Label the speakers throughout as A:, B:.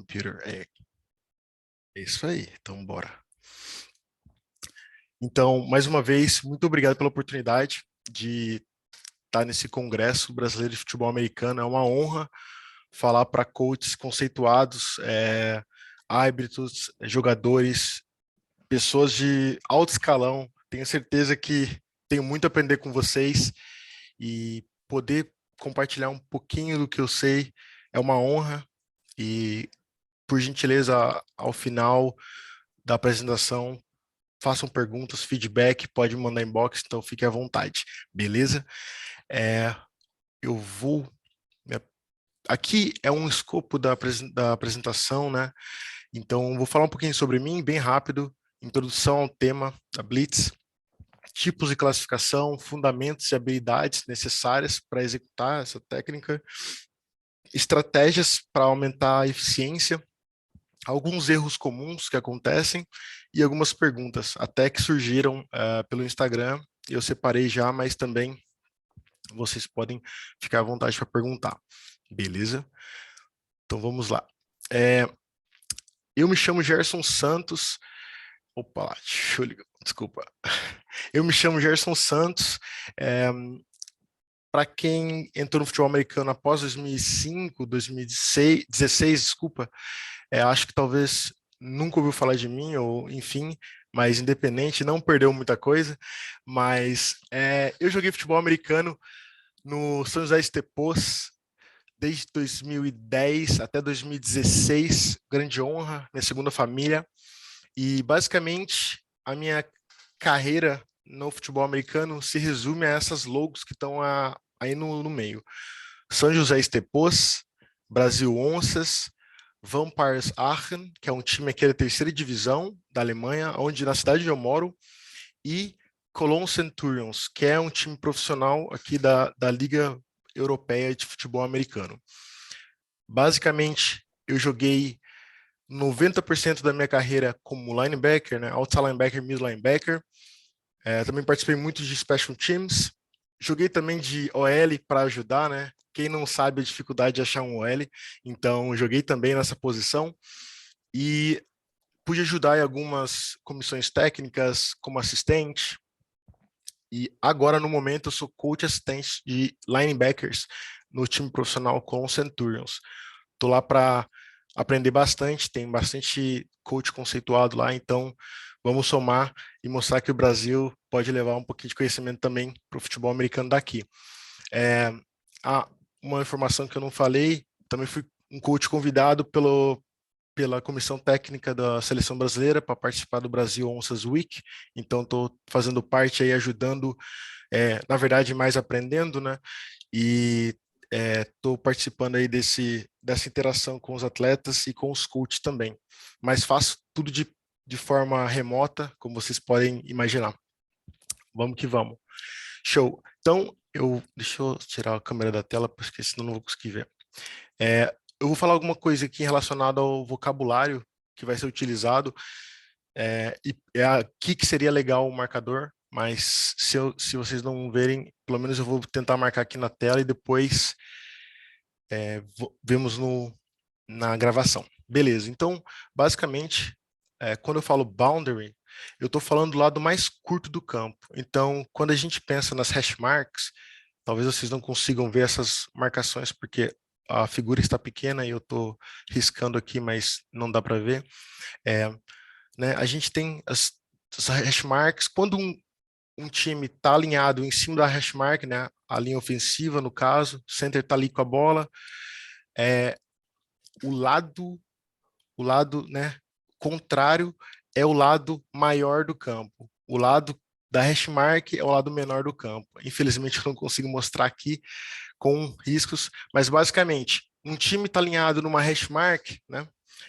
A: computer. É isso aí, então bora. Então, mais uma vez, muito obrigado pela oportunidade de estar nesse Congresso Brasileiro de Futebol Americano. É uma honra falar para coaches conceituados, árbitros, jogadores, pessoas de alto escalão. Tenho certeza que tenho muito a aprender com vocês e poder compartilhar um pouquinho do que eu sei é uma honra. E, por gentileza, ao final da apresentação, façam perguntas, feedback, pode me mandar inbox, então fique à vontade, beleza? Eu vou. Aqui é um escopo da apresentação, né? Então, vou falar um pouquinho sobre mim, bem rápido, introdução ao tema da Blitz, tipos de classificação, fundamentos e habilidades necessárias para executar essa técnica, estratégias para aumentar a eficiência, alguns erros comuns que acontecem e algumas perguntas, até que surgiram pelo Instagram. Eu separei já, mas também vocês podem ficar à vontade para perguntar, beleza? Então vamos lá. Eu me chamo Gerson Santos. Opa, deixa eu ligar, desculpa. Eu me chamo Gerson Santos. Para quem entrou no futebol americano após 2005, 2016, desculpa, acho que talvez nunca ouviu falar de mim, ou enfim, mas independente, não perdeu muita coisa. Mas eu joguei futebol americano no São José Estepos desde 2010 até 2016, grande honra, minha segunda família. E basicamente a minha carreira no futebol americano se resume a essas logos que estão aí no meio. São José Estepos, Brasil Onças, Vampires Aachen, que é um time aqui da terceira divisão da Alemanha, onde na cidade onde eu moro, e Cologne Centurions, que é um time profissional aqui da Liga Europeia de Futebol Americano. Basicamente, eu joguei 90% da minha carreira como linebacker, né? Outside linebacker, middle linebacker. Também participei muito de special teams. Joguei também de OL para ajudar, né? Quem não sabe a dificuldade de achar um OL, então joguei também nessa posição e pude ajudar em algumas comissões técnicas como assistente. E agora, no momento, eu sou coach assistente de linebackers no time profissional com o Centurions. Estou lá para aprender bastante, tem bastante coach conceituado lá, então vamos somar e mostrar que o Brasil pode levar um pouquinho de conhecimento também para o futebol americano daqui. Uma informação que eu não falei, também fui um coach convidado pela comissão técnica da seleção brasileira para participar do Brasil Onças Week, então estou fazendo parte aí, ajudando, na verdade mais aprendendo, né? E estou participando aí dessa interação com os atletas e com os coaches também, mas faço tudo de forma remota, como vocês podem imaginar. Vamos que vamos. Show. Então, deixa eu tirar a câmera da tela, porque senão não vou conseguir ver. Eu vou falar alguma coisa aqui relacionada ao vocabulário que vai ser utilizado, e é aqui que seria legal o marcador, mas se vocês não verem, pelo menos eu vou tentar marcar aqui na tela e depois vemos na gravação. Beleza, então, basicamente, quando eu falo boundary, eu estou falando do lado mais curto do campo. Então, quando a gente pensa nas hash marks, talvez vocês não consigam ver essas marcações, porque a figura está pequena e eu estou riscando aqui, mas não dá para ver. Né, a gente tem as hash marks, quando um time está alinhado em cima da hash mark, né, a linha ofensiva, no caso, o center está ali com a bola, o lado, né, contrário é o lado maior do campo. O lado da hash mark é o lado menor do campo. Infelizmente, eu não consigo mostrar aqui com riscos, mas basicamente, um time está alinhado numa hash mark, né?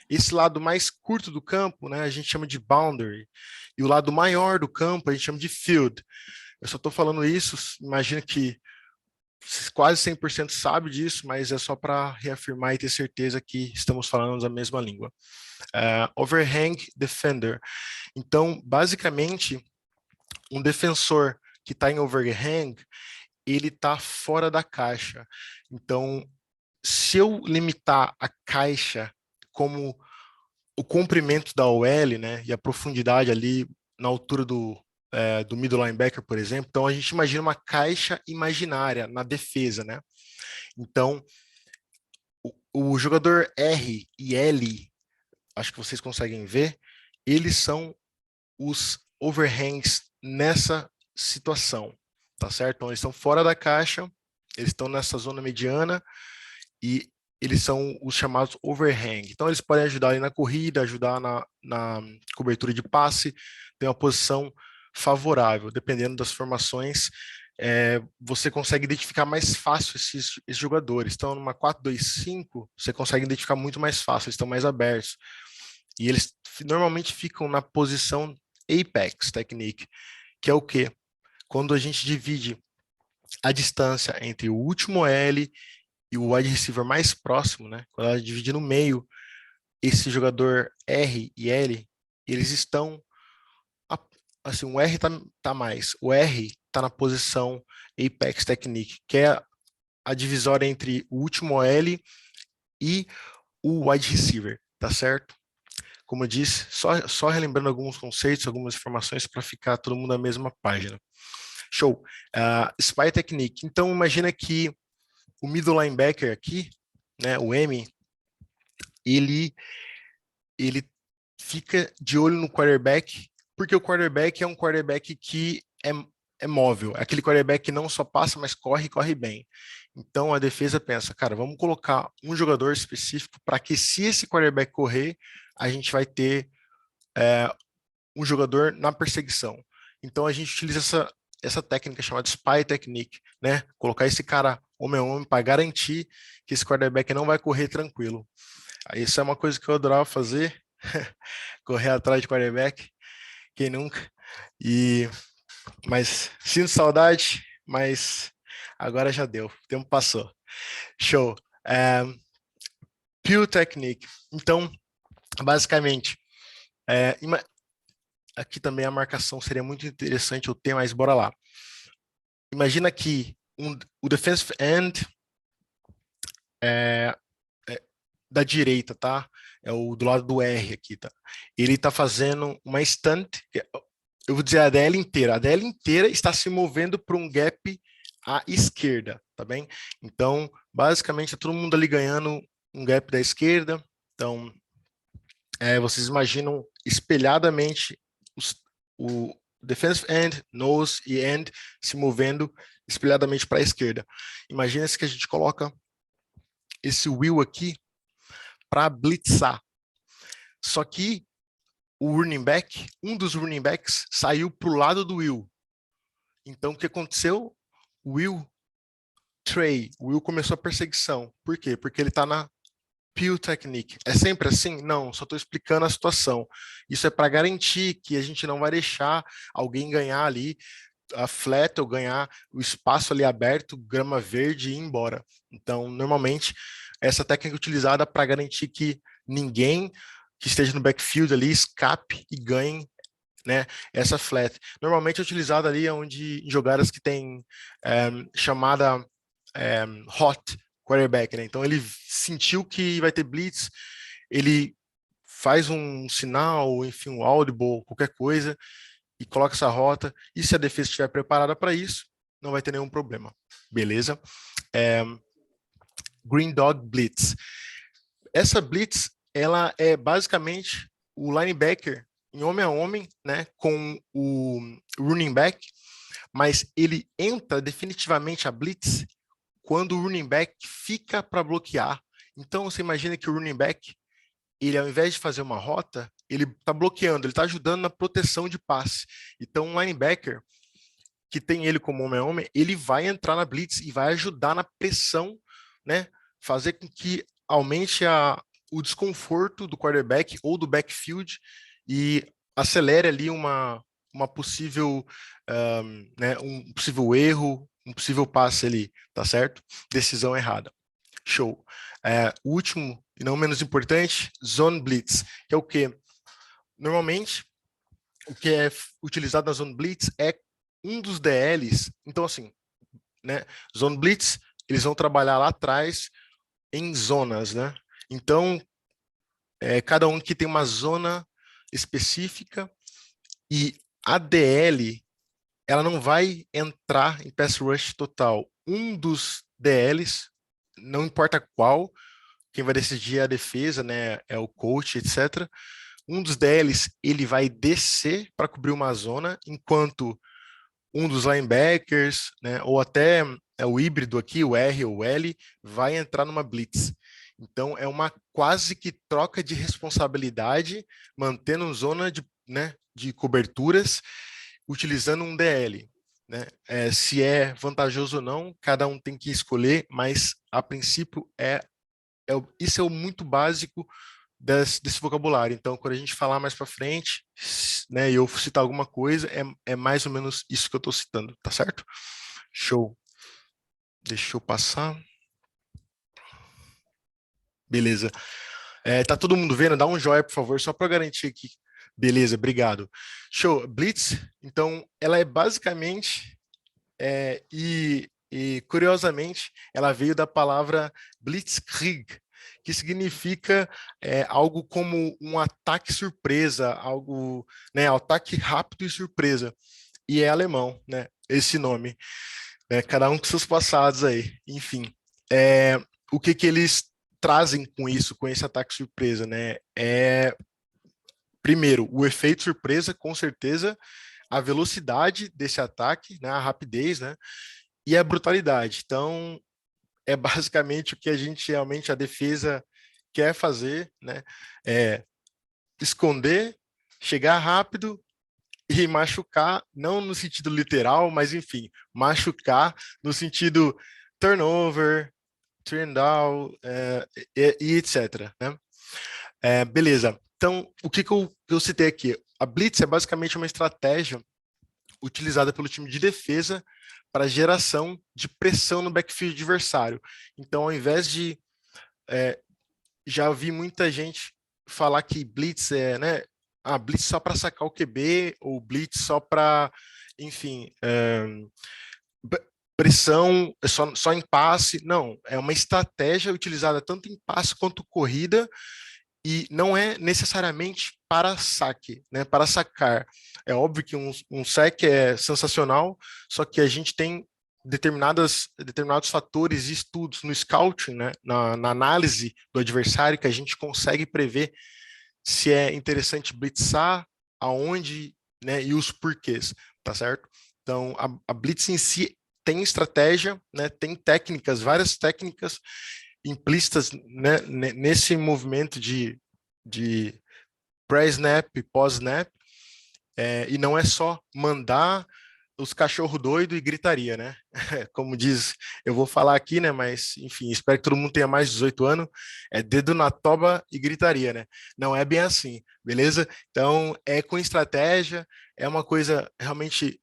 A: Esse lado mais curto do campo, né, a gente chama de boundary, e o lado maior do campo a gente chama de field. Eu só estou falando isso, imagino que quase 100% sabe disso, mas é só para reafirmar e ter certeza que estamos falando a mesma língua. Overhang defender. Então, basicamente, um defensor que está em overhang, ele está fora da caixa. Então, se eu limitar a caixa como o comprimento da OL, né, e a profundidade ali na altura do middle linebacker, por exemplo. Então, a gente imagina uma caixa imaginária na defesa, né? Então, o jogador R e L, acho que vocês conseguem ver, eles são os overhangs nessa situação, tá certo? Então, eles estão fora da caixa, eles estão nessa zona mediana e eles são os chamados overhang. Então, eles podem ajudar ali na corrida, ajudar na cobertura de passe, tem uma posição favorável, dependendo das formações, você consegue identificar mais fácil esses jogadores. Então, numa 4-2-5, você consegue identificar muito mais fácil, eles estão mais abertos. E eles normalmente ficam na posição Apex Technique, que é o quê? Quando a gente divide a distância entre o último L e o wide receiver mais próximo, né? Quando ela divide no meio, esse jogador R e L, eles estão assim, o R tá mais, o R tá na posição Apex Technique, que é a divisória entre o último L e o wide receiver, tá certo? Como eu disse, só relembrando alguns conceitos, algumas informações para ficar todo mundo na mesma página. Show. Spy Technique. Então, imagina que o middle linebacker aqui, né, o M, ele fica de olho no quarterback, porque o quarterback é um quarterback que é móvel. É aquele quarterback que não só passa, mas corre bem. Então, a defesa pensa, cara, vamos colocar um jogador específico para que se esse quarterback correr, a gente vai ter um jogador na perseguição. Então a gente utiliza essa técnica chamada Spy Technique, né? Colocar esse cara homem a homem para garantir que esse quarterback não vai correr tranquilo. Isso é uma coisa que eu adorava fazer, correr atrás de quarterback, quem nunca? Mas sinto saudade, mas agora já deu, o tempo passou. Show. Peel Technique. Então, basicamente, aqui também a marcação seria muito interessante eu ter, mas bora lá. Imagina que o defensive end da direita, tá? É o do lado do R aqui, tá? Ele tá fazendo uma stunt, eu vou dizer a DL inteira. A DL inteira está se movendo para um gap à esquerda, tá bem? Então, basicamente, é todo mundo ali ganhando um gap da esquerda. Então, vocês imaginam espelhadamente o defensive end, nose e end se movendo espelhadamente para a esquerda. Imagina se que a gente coloca esse wheel aqui para blitzar. Só que o running back, um dos running backs, saiu para o lado do wheel. Então, o que aconteceu? O Will começou a perseguição. Por quê? Porque ele está na Peel Technique. É sempre assim? Não, só estou explicando a situação. Isso é para garantir que a gente não vai deixar alguém ganhar ali a flat ou ganhar o espaço ali aberto, grama verde e ir embora. Então, normalmente, essa técnica é utilizada para garantir que ninguém que esteja no backfield ali escape e ganhe, né, essa flat. Normalmente é utilizada ali em jogadas que tem chamada hot quarterback, né? Então ele sentiu que vai ter blitz, ele faz um sinal, enfim, um audible, qualquer coisa, e coloca essa rota, e se a defesa estiver preparada para isso, não vai ter nenhum problema, beleza? Green Dog Blitz. Essa blitz, ela é basicamente o linebacker em homem a homem, né, com o running back, mas ele entra definitivamente a blitz quando o running back fica para bloquear. Então, você imagina que o running back, ele ao invés de fazer uma rota, ele está bloqueando, ele está ajudando na proteção de passe. Então, um linebacker que tem ele como homem a homem, ele vai entrar na blitz e vai ajudar na pressão, né? Fazer com que aumente o desconforto do quarterback ou do backfield e acelere ali uma possível, né, um possível erro, um possível passe ali, tá certo? Decisão errada. Show. O último, e não menos importante, Zone Blitz, que é o quê? Normalmente, o que é utilizado na Zone Blitz é um dos DLs. Então, assim, né? Zone Blitz, eles vão trabalhar lá atrás em zonas, né? Então, cada um que tem uma zona específica, e a DL, ela não vai entrar em pass rush total. Um dos DLs, não importa qual, quem vai decidir é a defesa, né, é o coach, etc. Um dos DLs, ele vai descer para cobrir uma zona, enquanto um dos linebackers, né, ou até o híbrido aqui, o R ou o L, vai entrar numa blitz. Então, é uma quase que troca de responsabilidade, mantendo zona de, né, de coberturas, utilizando um DL. Né? Se é vantajoso ou não, cada um tem que escolher, mas a princípio isso é o muito básico desse vocabulário. Então, quando a gente falar mais para frente, né, e eu citar alguma coisa, é mais ou menos isso que eu estou citando, tá certo? Show. Deixa eu passar. Beleza. Tá todo mundo vendo? Dá um joinha, por favor, só para garantir aqui. Beleza, obrigado. Show. Blitz, então, ela é basicamente, e curiosamente, ela veio da palavra Blitzkrieg, que significa algo como um ataque surpresa, algo, né, ataque rápido e surpresa. E é alemão, né, esse nome, né, cada um com seus passados aí. Enfim, o que eles trazem com isso, com esse ataque surpresa, né? Primeiro, o efeito surpresa, com certeza, a velocidade desse ataque, né, a rapidez, né, e a brutalidade. Então, é basicamente o que a gente realmente, a defesa quer fazer, né? É esconder, chegar rápido e machucar, não no sentido literal, mas enfim, machucar no sentido turnover, turn down, e etc. Né? Beleza. Então, o que eu citei aqui? A blitz é basicamente uma estratégia utilizada pelo time de defesa para geração de pressão no backfield adversário. Então, ao invés de já vi muita gente falar que blitz né, blitz só para sacar o QB ou blitz só para, enfim, pressão só em passe. Não, é uma estratégia utilizada tanto em passe quanto corrida, e não é necessariamente para saque, né, para sacar. É óbvio que um saque é sensacional, só que a gente tem determinados fatores e estudos no scouting, né, na análise do adversário, que a gente consegue prever se é interessante blitzar, aonde, né, e os porquês, tá certo? Então, a blitz em si tem estratégia, né, tem técnicas, várias técnicas implícitas, né, nesse movimento de pré-snap, pós-snap, e não é só mandar os cachorro doido e gritaria, né? Como diz, eu vou falar aqui, né? Mas, enfim, espero que todo mundo tenha mais de 18 anos. É dedo na toba e gritaria, né? Não é bem assim, beleza? Então, é com estratégia, é uma coisa realmente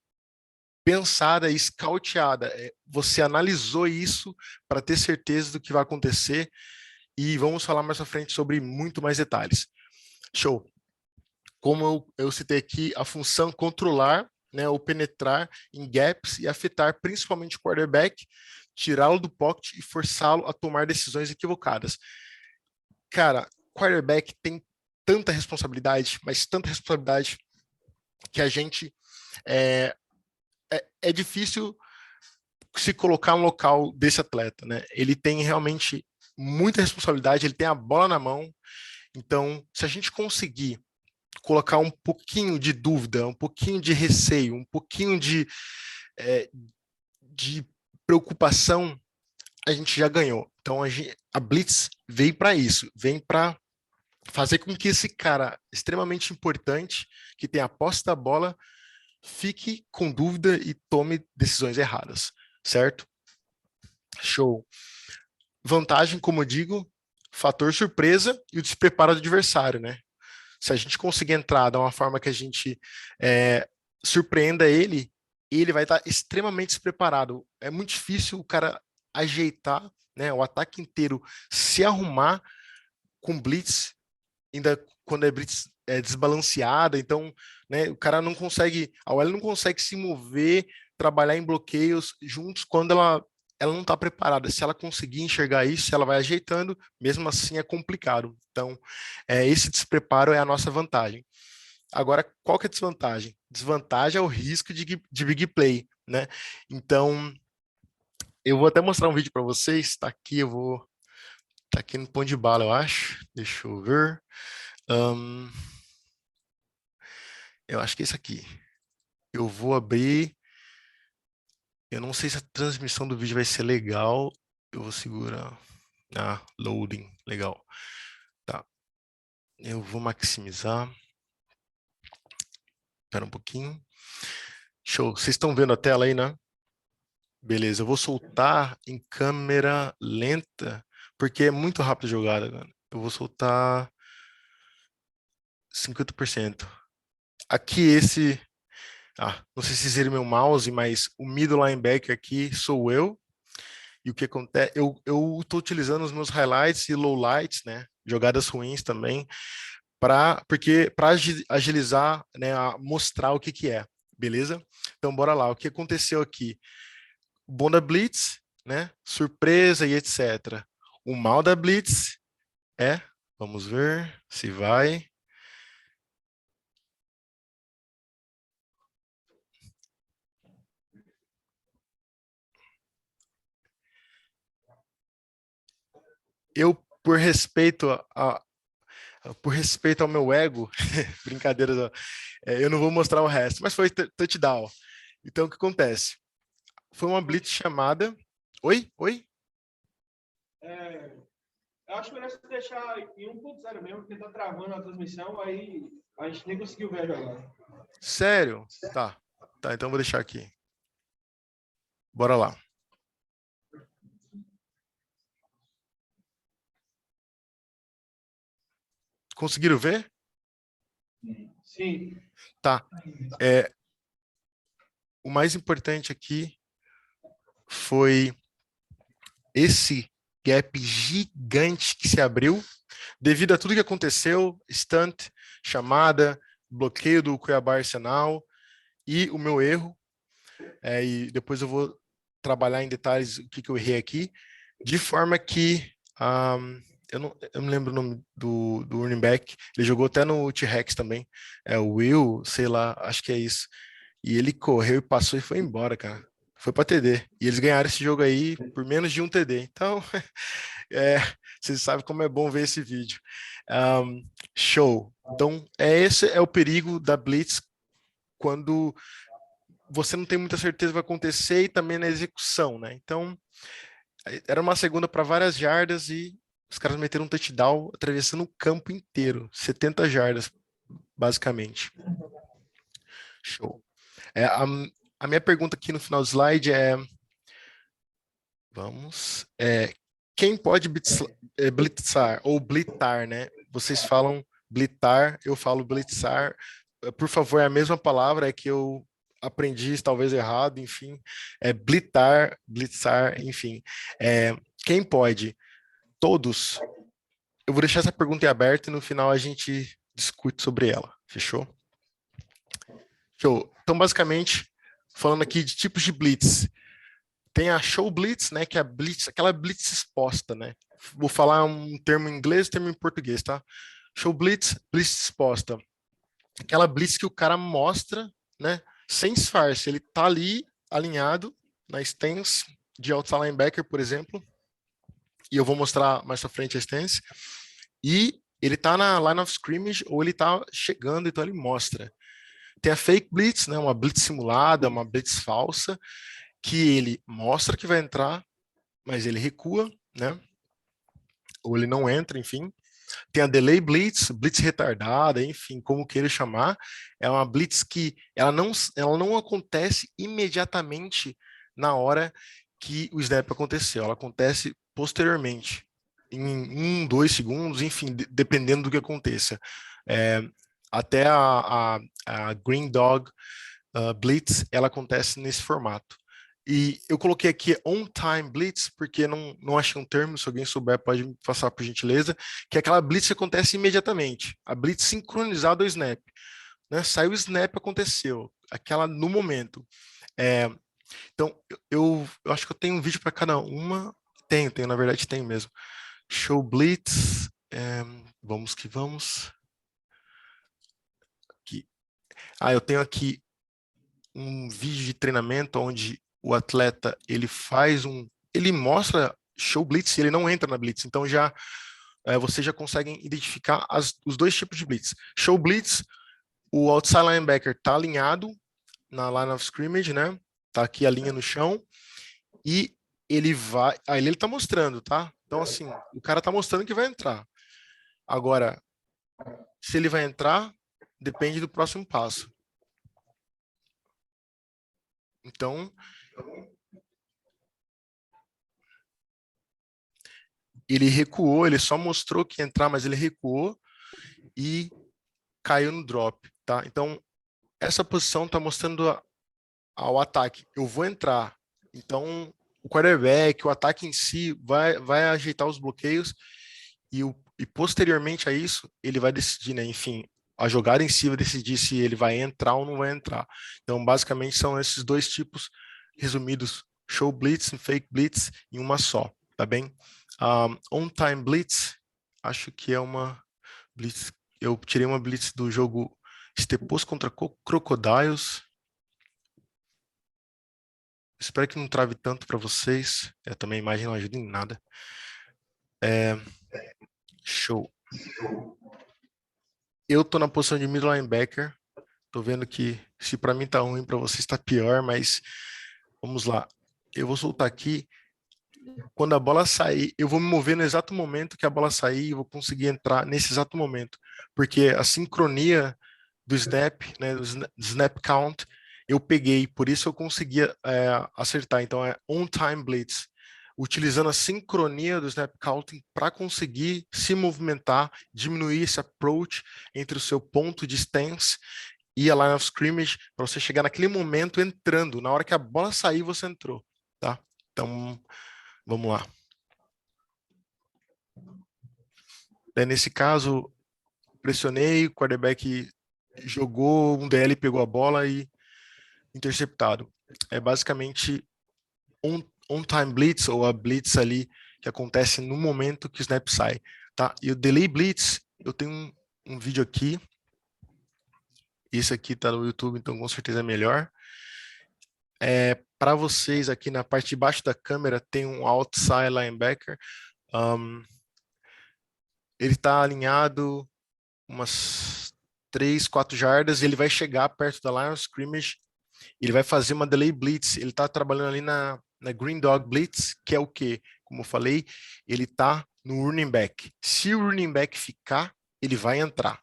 A: pensada e scouteada. Você analisou isso para ter certeza do que vai acontecer, e vamos falar mais à frente sobre muito mais detalhes. Show. Como eu citei aqui, a função controlar, né, ou penetrar em gaps e afetar principalmente o quarterback, tirá-lo do pocket e forçá-lo a tomar decisões equivocadas. Cara, quarterback tem tanta responsabilidade, mas tanta responsabilidade, que a gente é difícil se colocar no local desse atleta, né? Ele tem realmente muita responsabilidade, ele tem a bola na mão. Então, se a gente conseguir colocar um pouquinho de dúvida, um pouquinho de receio, um pouquinho de preocupação, a gente já ganhou. Então, a Blitz veio para isso, vem para fazer com que esse cara extremamente importante, que tem a posse da bola, fique com dúvida e tome decisões erradas, certo? Show. Vantagem, como eu digo, fator surpresa e o despreparo do adversário, né? Se a gente conseguir entrar de uma forma que a gente surpreenda ele, ele vai estar extremamente despreparado. É muito difícil o cara ajeitar, né, o ataque inteiro se arrumar com blitz, ainda quando é blitz desbalanceada. Então, né, o cara não consegue, a OL não consegue se mover, trabalhar em bloqueios juntos quando ela ela não está preparada. Se ela conseguir enxergar isso, ela vai ajeitando, mesmo assim é complicado. Então, esse despreparo é a nossa vantagem. Agora, qual que é a desvantagem? Desvantagem é o risco de big play, né? Então, eu vou até mostrar um vídeo para vocês. Está aqui, tá aqui no pão de bala, eu acho. Deixa eu ver. Ahn, eu acho que é esse aqui. Eu vou abrir. Eu não sei se a transmissão do vídeo vai ser legal. Eu vou segurar. Ah, loading. Legal. Tá. Eu vou maximizar. Espera um pouquinho. Show. Vocês estão vendo a tela aí, né? Beleza. Eu vou soltar em câmera lenta, porque é muito rápido a jogada, cara. Eu vou soltar 50%. Aqui esse... não sei se vocês viram meu mouse, mas o middle linebacker aqui sou eu. E o que acontece? Eu estou utilizando os meus highlights e lowlights, né? Jogadas ruins também, para agilizar, né? Mostrar o que que é, beleza? Então bora lá. O que aconteceu aqui? O bom da Blitz, né? Surpresa e etc. O mal da Blitz é, vamos ver se vai. Eu, por respeito por respeito ao meu ego, brincadeira, eu não vou mostrar o resto, mas foi touchdown. Então, o que acontece? Foi uma blitz chamada... Oi? Oi?
B: Eu acho melhor você deixar em 1.0 mesmo, porque tá travando a transmissão, aí a gente nem conseguiu ver agora.
A: Sério? Tá. Tá, então eu vou deixar aqui. Bora lá. Conseguiram ver?
B: Sim.
A: Tá. O mais importante aqui foi esse gap gigante que se abriu devido a tudo que aconteceu, stunt, chamada, bloqueio do Cuiabá Arsenal e o meu erro. E depois eu vou trabalhar em detalhes o que eu errei aqui, de forma que eu não lembro o nome do running back, ele jogou até no T-Rex também, o Will, sei lá, acho que é isso. E ele correu e passou e foi embora, cara. Foi para TD. E eles ganharam esse jogo aí por menos de um TD. Então, vocês sabem como é bom ver esse vídeo. Show. Então, esse é o perigo da Blitz quando você não tem muita certeza do que vai acontecer e também na execução, né? Então, era uma segunda para várias jardas e os caras meteram um touchdown atravessando o campo inteiro, 70 jardas, basicamente. Show. A minha pergunta aqui no final do slide é, vamos, quem pode blitzar ou blitar, né? Vocês falam blitar, eu falo blitzar. Por favor, é a mesma palavra, é que eu aprendi, talvez errado, enfim. É blitar, blitzar, enfim. Quem pode? Todos. Eu vou deixar essa pergunta em aberto e no final a gente discute sobre ela. Fechou? Show. Então, basicamente, falando aqui de tipos de blitz. Tem a show blitz, né, que é a blitz, aquela blitz exposta, né? Vou falar um termo em inglês, termo em português, tá? Show blitz, blitz exposta. Aquela blitz que o cara mostra, né, sem disfarce, ele tá ali alinhado na stance de outside linebacker, por exemplo, e eu vou mostrar mais pra frente a stance, e ele tá na line of scrimmage ou ele tá chegando, então ele mostra. Tem a fake blitz, né, uma blitz simulada, uma blitz falsa, que ele mostra que vai entrar, mas ele recua, né? Ou ele não entra, enfim. Tem a delay blitz, blitz retardada, enfim, como queira chamar. É uma blitz que ela não acontece imediatamente na hora que o snap aconteceu. Ela acontece posteriormente, em 2 segundos, enfim, dependendo do que aconteça. Até a Green Dog Blitz, ela acontece nesse formato. E eu coloquei aqui on-time blitz, porque não achei um termo, se alguém souber pode me passar por gentileza, que é aquela blitz que acontece imediatamente, a blitz sincronizada ao snap. Né? Saiu o snap, aconteceu, aquela no momento. Então, eu acho que eu tenho um vídeo para cada uma. Tenho, na verdade tenho mesmo. Show Blitz. Vamos que vamos. Aqui. Eu tenho aqui um vídeo de treinamento onde o atleta ele mostra show blitz e ele não entra na blitz. Então vocês já conseguem identificar os dois tipos de blitz. Show blitz, o outside linebacker está alinhado na line of scrimmage, né? Tá aqui a linha no chão e ele vai. Aí ele tá mostrando, tá? Então assim, o cara tá mostrando que vai entrar. Agora, se ele vai entrar, depende do próximo passo. Então, ele recuou, ele só mostrou que ia entrar, mas ele recuou e caiu no drop, tá? Então, essa posição está mostrando ao ataque, eu vou entrar. Então, o quarterback, o ataque em si, vai ajeitar os bloqueios e posteriormente a isso, ele vai decidir, né? Enfim, a jogada em si vai decidir se ele vai entrar ou não vai entrar. Então, basicamente, são esses dois tipos resumidos, show blitz e fake blitz em uma só, tá bem? On-time blitz, acho que é uma blitz, eu tirei uma blitz do jogo Stepos contra Crocodiles. Espero que não trave tanto para vocês. Também a imagem não ajuda em nada. Show. Eu tô na posição de middle linebacker. Tô vendo que se para mim tá ruim, para vocês tá pior, mas vamos lá. Eu vou soltar aqui. Quando a bola sair, eu vou me mover no exato momento que a bola sair e vou conseguir entrar nesse exato momento. Porque a sincronia do snap, né, do snap count, eu peguei, por isso eu conseguia acertar. Então é on-time blitz, utilizando a sincronia do snap counting para conseguir se movimentar, diminuir esse approach entre o seu ponto de stance e a line of scrimmage, para você chegar naquele momento entrando. Na hora que a bola sair, você entrou, tá? Então, vamos lá. Nesse caso, pressionei, o quarterback jogou, um DL pegou a bola e interceptado. É basicamente on-time blitz, ou a blitz ali que acontece no momento que o snap sai, tá? E o delay blitz, eu tenho um vídeo aqui, esse aqui tá no YouTube, então com certeza é melhor. Para vocês aqui na parte de baixo da câmera tem um outside linebacker, ele está alinhado umas 3, 4 jardas, ele vai chegar perto da line of scrimmage, ele vai fazer uma delay blitz, ele está trabalhando ali na Green Dog Blitz, que é o quê? Como eu falei, ele está no running back. Se o running back ficar, ele vai entrar.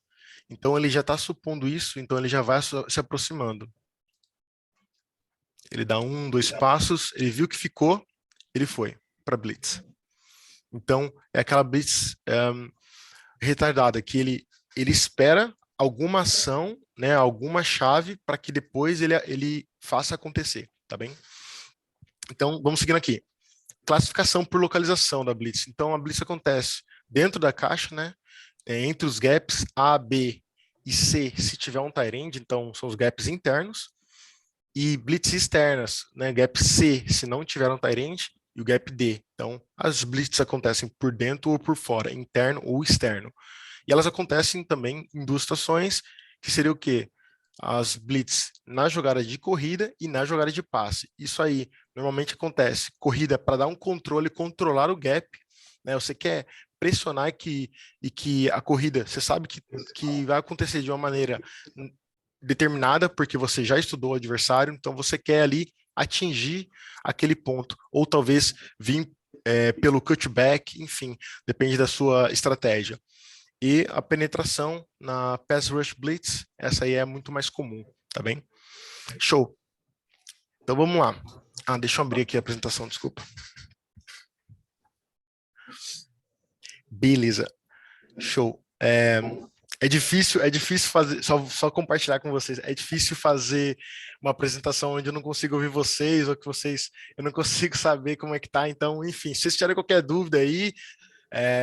A: Então ele já está supondo isso, então ele já vai se aproximando. Ele dá 1, 2 passos, ele viu que ficou, ele foi para blitz. Então é aquela blitz retardada, que ele espera alguma ação, né, alguma chave para que depois ele faça acontecer, tá bem? Então, vamos seguindo aqui. Classificação por localização da blitz. Então, a blitz acontece dentro da caixa, né, entre os gaps A, B e C, se tiver um tight end, então são os gaps internos, e blitz externas, né, gap C, se não tiver um tight end, e o gap D. Então, as blitz acontecem por dentro ou por fora, interno ou externo. E elas acontecem também em duas situações, que seria o quê? As blitz na jogada de corrida e na jogada de passe. Isso aí normalmente acontece. Corrida para dar um controle, controlar o gap, né? Você quer pressionar e que a corrida, você sabe que vai acontecer de uma maneira determinada, porque você já estudou o adversário, então você quer ali atingir aquele ponto, ou talvez vir pelo cutback, enfim, depende da sua estratégia. E a penetração na Pass Rush Blitz, essa aí é muito mais comum, tá bem? Show. Então vamos lá. Deixa eu abrir aqui a apresentação, desculpa. Beleza. Show. É difícil fazer, só compartilhar com vocês, é difícil fazer uma apresentação onde eu não consigo ouvir vocês, ou que eu não consigo saber como é que tá, então, enfim, se vocês tiverem qualquer dúvida aí,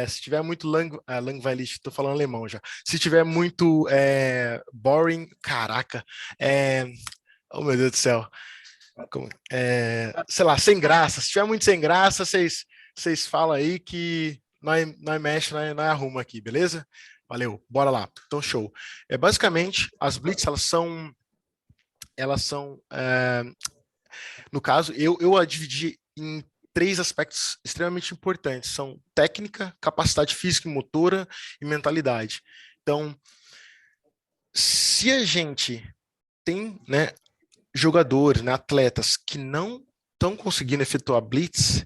A: se tiver muito langweilig, estou falando alemão já. Se tiver muito boring, caraca, oh meu Deus do céu. sei lá, sem graça. Se tiver muito sem graça, vocês falam aí que nós mexe, nós arruma aqui, beleza? Valeu, bora lá. Então, show. Basicamente, as blitz, elas são no caso, eu a dividi em três aspectos extremamente importantes. São técnica, capacidade física e motora e mentalidade. Então, se a gente tem, né, jogadores, né, atletas que não estão conseguindo efetuar blitz,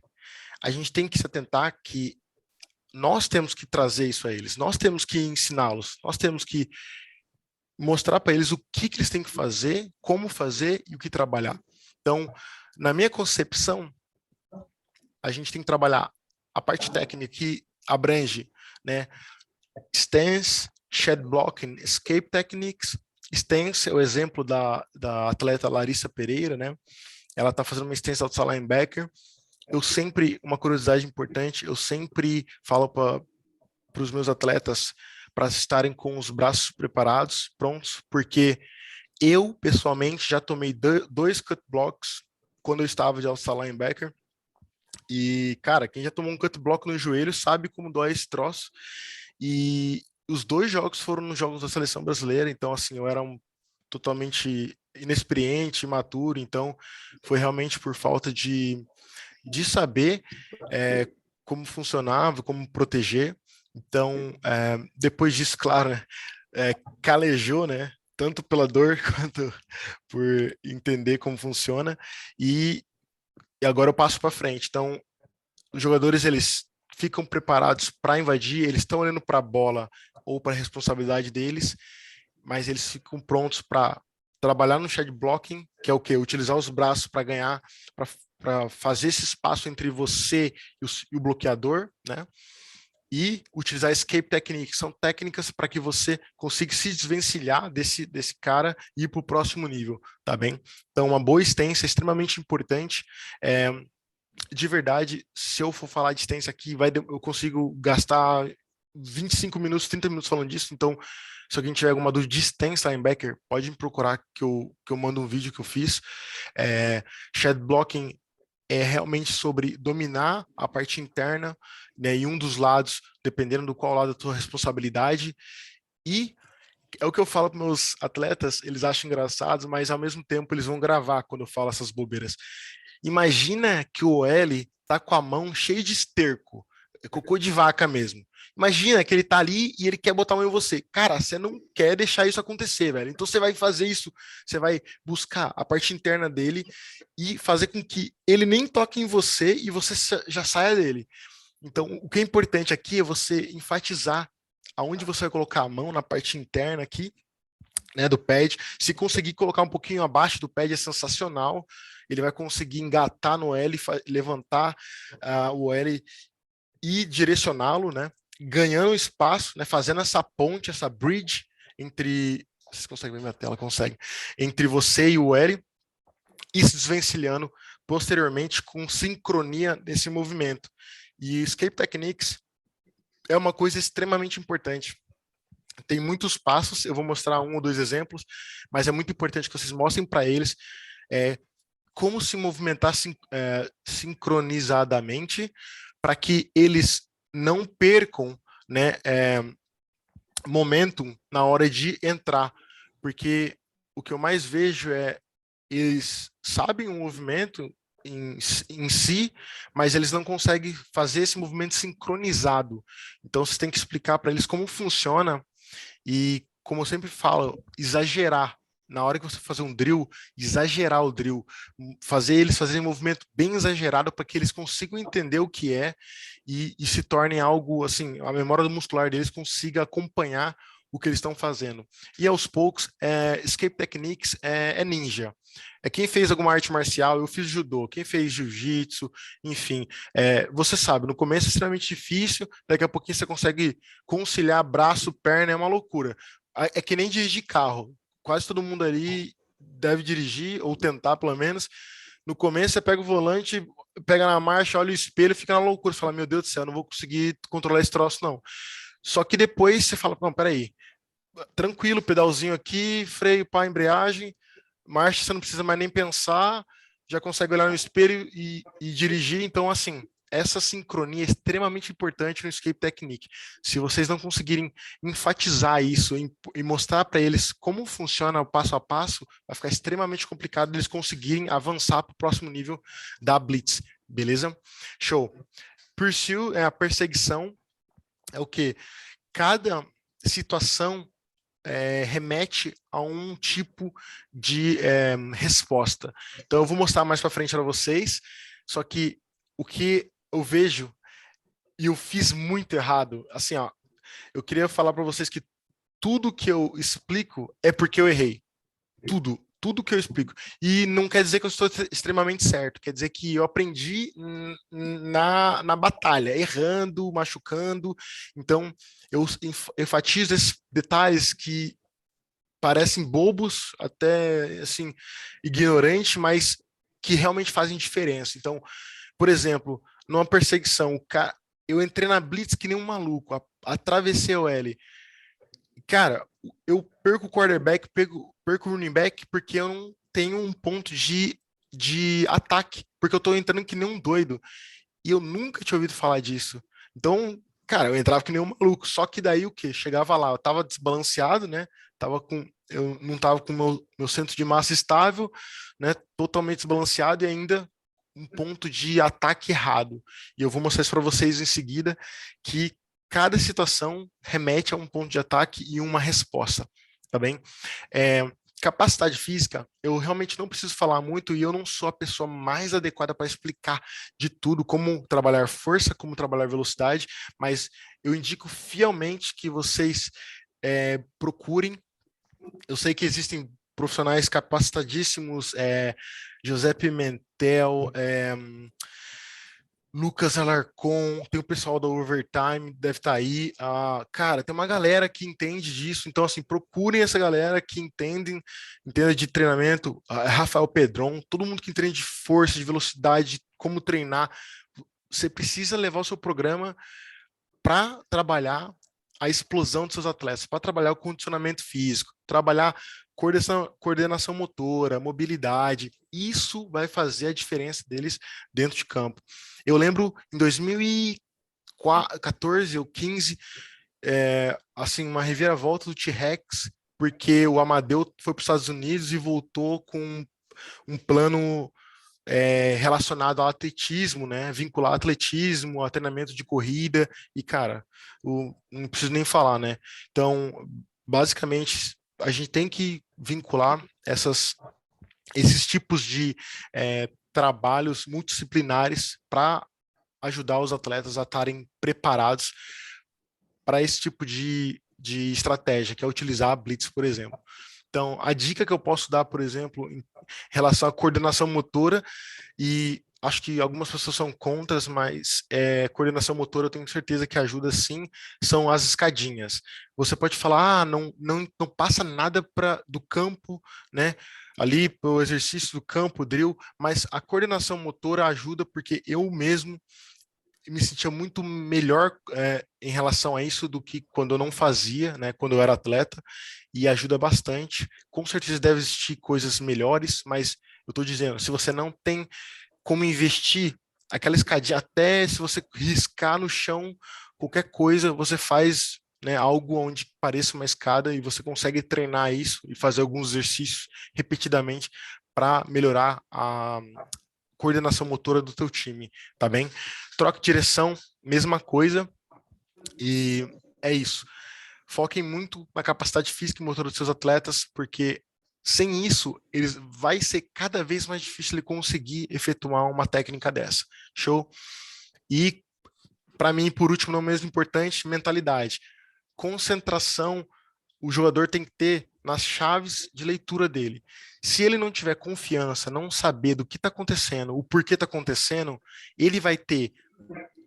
A: a gente tem que se atentar que nós temos que trazer isso a eles, nós temos que ensiná-los, nós temos que mostrar para eles o que eles têm que fazer, como fazer e o que trabalhar. Então, na minha concepção, a gente tem que trabalhar a parte técnica que abrange, né, stance, shed blocking, escape techniques. Stance é o exemplo da atleta Larissa Pereira, né? Ela está fazendo uma stance outside linebacker. Uma curiosidade importante, eu sempre falo para os meus atletas para estarem com os braços preparados, prontos, porque eu, pessoalmente, já tomei dois cut blocks quando eu estava de outside linebacker. E, cara, quem já tomou um cut block no joelho sabe como dói esse troço. E os dois jogos foram nos jogos da seleção brasileira, então, assim, eu era totalmente inexperiente, imaturo, então foi realmente por falta de saber como funcionava, como proteger. Então, depois disso, claro, né, calejou, né? Tanto pela dor quanto por entender como funciona. E agora eu passo para frente. Então, os jogadores, eles ficam preparados para invadir, eles estão olhando para a bola ou para a responsabilidade deles, mas eles ficam prontos para trabalhar no shed blocking, que é o quê? Utilizar os braços para ganhar, para fazer esse espaço entre você e o bloqueador, né? E utilizar escape technique, que são técnicas para que você consiga se desvencilhar desse cara e ir para o próximo nível, tá bem? Então, uma boa stance é extremamente importante. De verdade, se eu for falar de stance aqui, eu consigo gastar 25 minutos, 30 minutos falando disso. Então, se alguém tiver alguma dúvida de stance linebacker, pode me procurar que eu mando um vídeo que eu fiz. Shed blocking é realmente sobre dominar a parte interna, né, em um dos lados, dependendo do qual lado a tua responsabilidade. E é o que eu falo para meus atletas, eles acham engraçado, mas ao mesmo tempo eles vão gravar quando eu falo essas bobeiras. Imagina que o OL tá com a mão cheia de esterco, cocô de vaca mesmo. Imagina que ele tá ali e ele quer botar a mão em você. Cara, você não quer deixar isso acontecer, velho. Então você vai fazer isso, você vai buscar a parte interna dele e fazer com que ele nem toque em você e você já saia dele. Então, o que é importante aqui é você enfatizar aonde você vai colocar a mão na parte interna aqui, né, do pad. Se conseguir colocar um pouquinho abaixo do pad é sensacional. Ele vai conseguir engatar no L, levantar o L e direcioná-lo, né, ganhando espaço, né, fazendo essa ponte, essa bridge entre, vocês conseguem ver minha tela? Consegue, entre você e o L, e se desvencilhando posteriormente com sincronia nesse movimento. E escape techniques é uma coisa extremamente importante. Tem muitos passos, eu vou mostrar um ou dois exemplos, mas é muito importante que vocês mostrem para eles como se movimentar sincronizadamente para que eles não percam, né, momentum na hora de entrar, porque o que eu mais vejo eles sabem o movimento em si, mas eles não conseguem fazer esse movimento sincronizado. Então, você tem que explicar para eles como funciona e, como eu sempre falo, exagerar. Na hora que você fazer um drill, exagerar o drill, fazer eles fazerem um movimento bem exagerado para que eles consigam entender o que é e se tornem algo assim, a memória do muscular deles consiga acompanhar o que eles estão fazendo. E aos poucos, escape techniques é ninja. É quem fez alguma arte marcial, eu fiz judô, quem fez jiu-jitsu, enfim. Você sabe, no começo é extremamente difícil, daqui a pouquinho você consegue conciliar braço, perna, é uma loucura. É que nem dirigir carro. Quase todo mundo ali deve dirigir, ou tentar pelo menos. No começo você pega o volante, pega na marcha, olha o espelho, fica na loucura. Você fala, meu Deus do céu, eu não vou conseguir controlar esse troço, não. Só que depois você fala, não, peraí, tranquilo, pedalzinho aqui, freio, pá, embreagem, marcha, você não precisa mais nem pensar, já consegue olhar no espelho e dirigir. Então, assim, essa sincronia é extremamente importante no escape technique. Se vocês não conseguirem enfatizar isso e mostrar para eles como funciona o passo a passo, vai ficar extremamente complicado eles conseguirem avançar para o próximo nível da Blitz, beleza? Show. Pursue é a perseguição, é o que? Cada situação remete a um tipo de resposta. Então eu vou mostrar mais para frente para vocês, só que o que eu vejo e eu fiz muito errado, assim, ó, eu queria falar para vocês que tudo que eu explico é porque eu errei. Tudo que eu explico. E não quer dizer que eu estou extremamente certo, quer dizer que eu aprendi na batalha, errando, machucando. Então, eu enfatizo esses detalhes que parecem bobos, até assim, ignorantes, mas que realmente fazem diferença. Então, por exemplo, numa perseguição, eu entrei na blitz que nem um maluco, atravessei o L. Cara, eu perco o quarterback, perco o running back porque eu não tenho um ponto de ataque, porque eu tô entrando que nem um doido. E eu nunca tinha ouvido falar disso. Então, cara, eu entrava que nem um maluco. Só que daí o quê? Chegava lá, eu tava desbalanceado, né? Eu não tava com meu centro de massa estável, né? Totalmente desbalanceado e ainda um ponto de ataque errado. E eu vou mostrar isso para vocês em seguida, que cada situação remete a um ponto de ataque e uma resposta, tá bem? Capacidade física, eu realmente não preciso falar muito e eu não sou a pessoa mais adequada para explicar de tudo, como trabalhar força, como trabalhar velocidade, mas eu indico fielmente que vocês procurem. Eu sei que existem profissionais capacitadíssimos, José Pimentel, Lucas Alarcon, tem o pessoal da Overtime, deve estar aí. Cara, tem uma galera que entende disso, então assim, procurem essa galera que entenda de treinamento, Rafael Pedron, todo mundo que entende de força, de velocidade, como treinar. Você precisa levar o seu programa para trabalhar a explosão dos seus atletas, para trabalhar o condicionamento físico, trabalhar coordenação motora, mobilidade. Isso vai fazer a diferença deles dentro de campo. Eu lembro em 2014 ou 15, assim, uma reviravolta do T-Rex, porque o Amadeu foi para os Estados Unidos e voltou com um plano relacionado ao atletismo, né? Vincular atletismo, a treinamento de corrida, e, cara, não preciso nem falar, né? Então, basicamente, a gente tem que vincular esses tipos de trabalhos multidisciplinares para ajudar os atletas a estarem preparados para esse tipo de estratégia, que é utilizar a blitz, por exemplo. Então, a dica que eu posso dar, por exemplo, em relação à coordenação motora, e acho que algumas pessoas são contras, mas coordenação motora eu tenho certeza que ajuda sim, são as escadinhas. Você pode falar, não passa nada do campo, né? Ali para o exercício do campo, drill, mas a coordenação motora ajuda porque eu mesmo me sentia muito melhor em relação a isso do que quando eu não fazia, né, quando eu era atleta, e ajuda bastante. Com certeza deve existir coisas melhores, mas eu estou dizendo, se você não tem como investir aquela escadinha, até se você riscar no chão qualquer coisa, você faz, né, algo onde pareça uma escada e você consegue treinar isso e fazer alguns exercícios repetidamente para melhorar a coordenação motora do teu time, tá bem? Troca de direção, mesma coisa, e é isso. Foquem muito na capacidade física e motora dos seus atletas, porque sem isso, vai ser cada vez mais difícil ele conseguir efetuar uma técnica dessa. Show? E, para mim, por último, não menos importante, mentalidade. Concentração, o jogador tem que ter nas chaves de leitura dele. Se ele não tiver confiança, não saber do que está acontecendo, o porquê está acontecendo, ele vai ter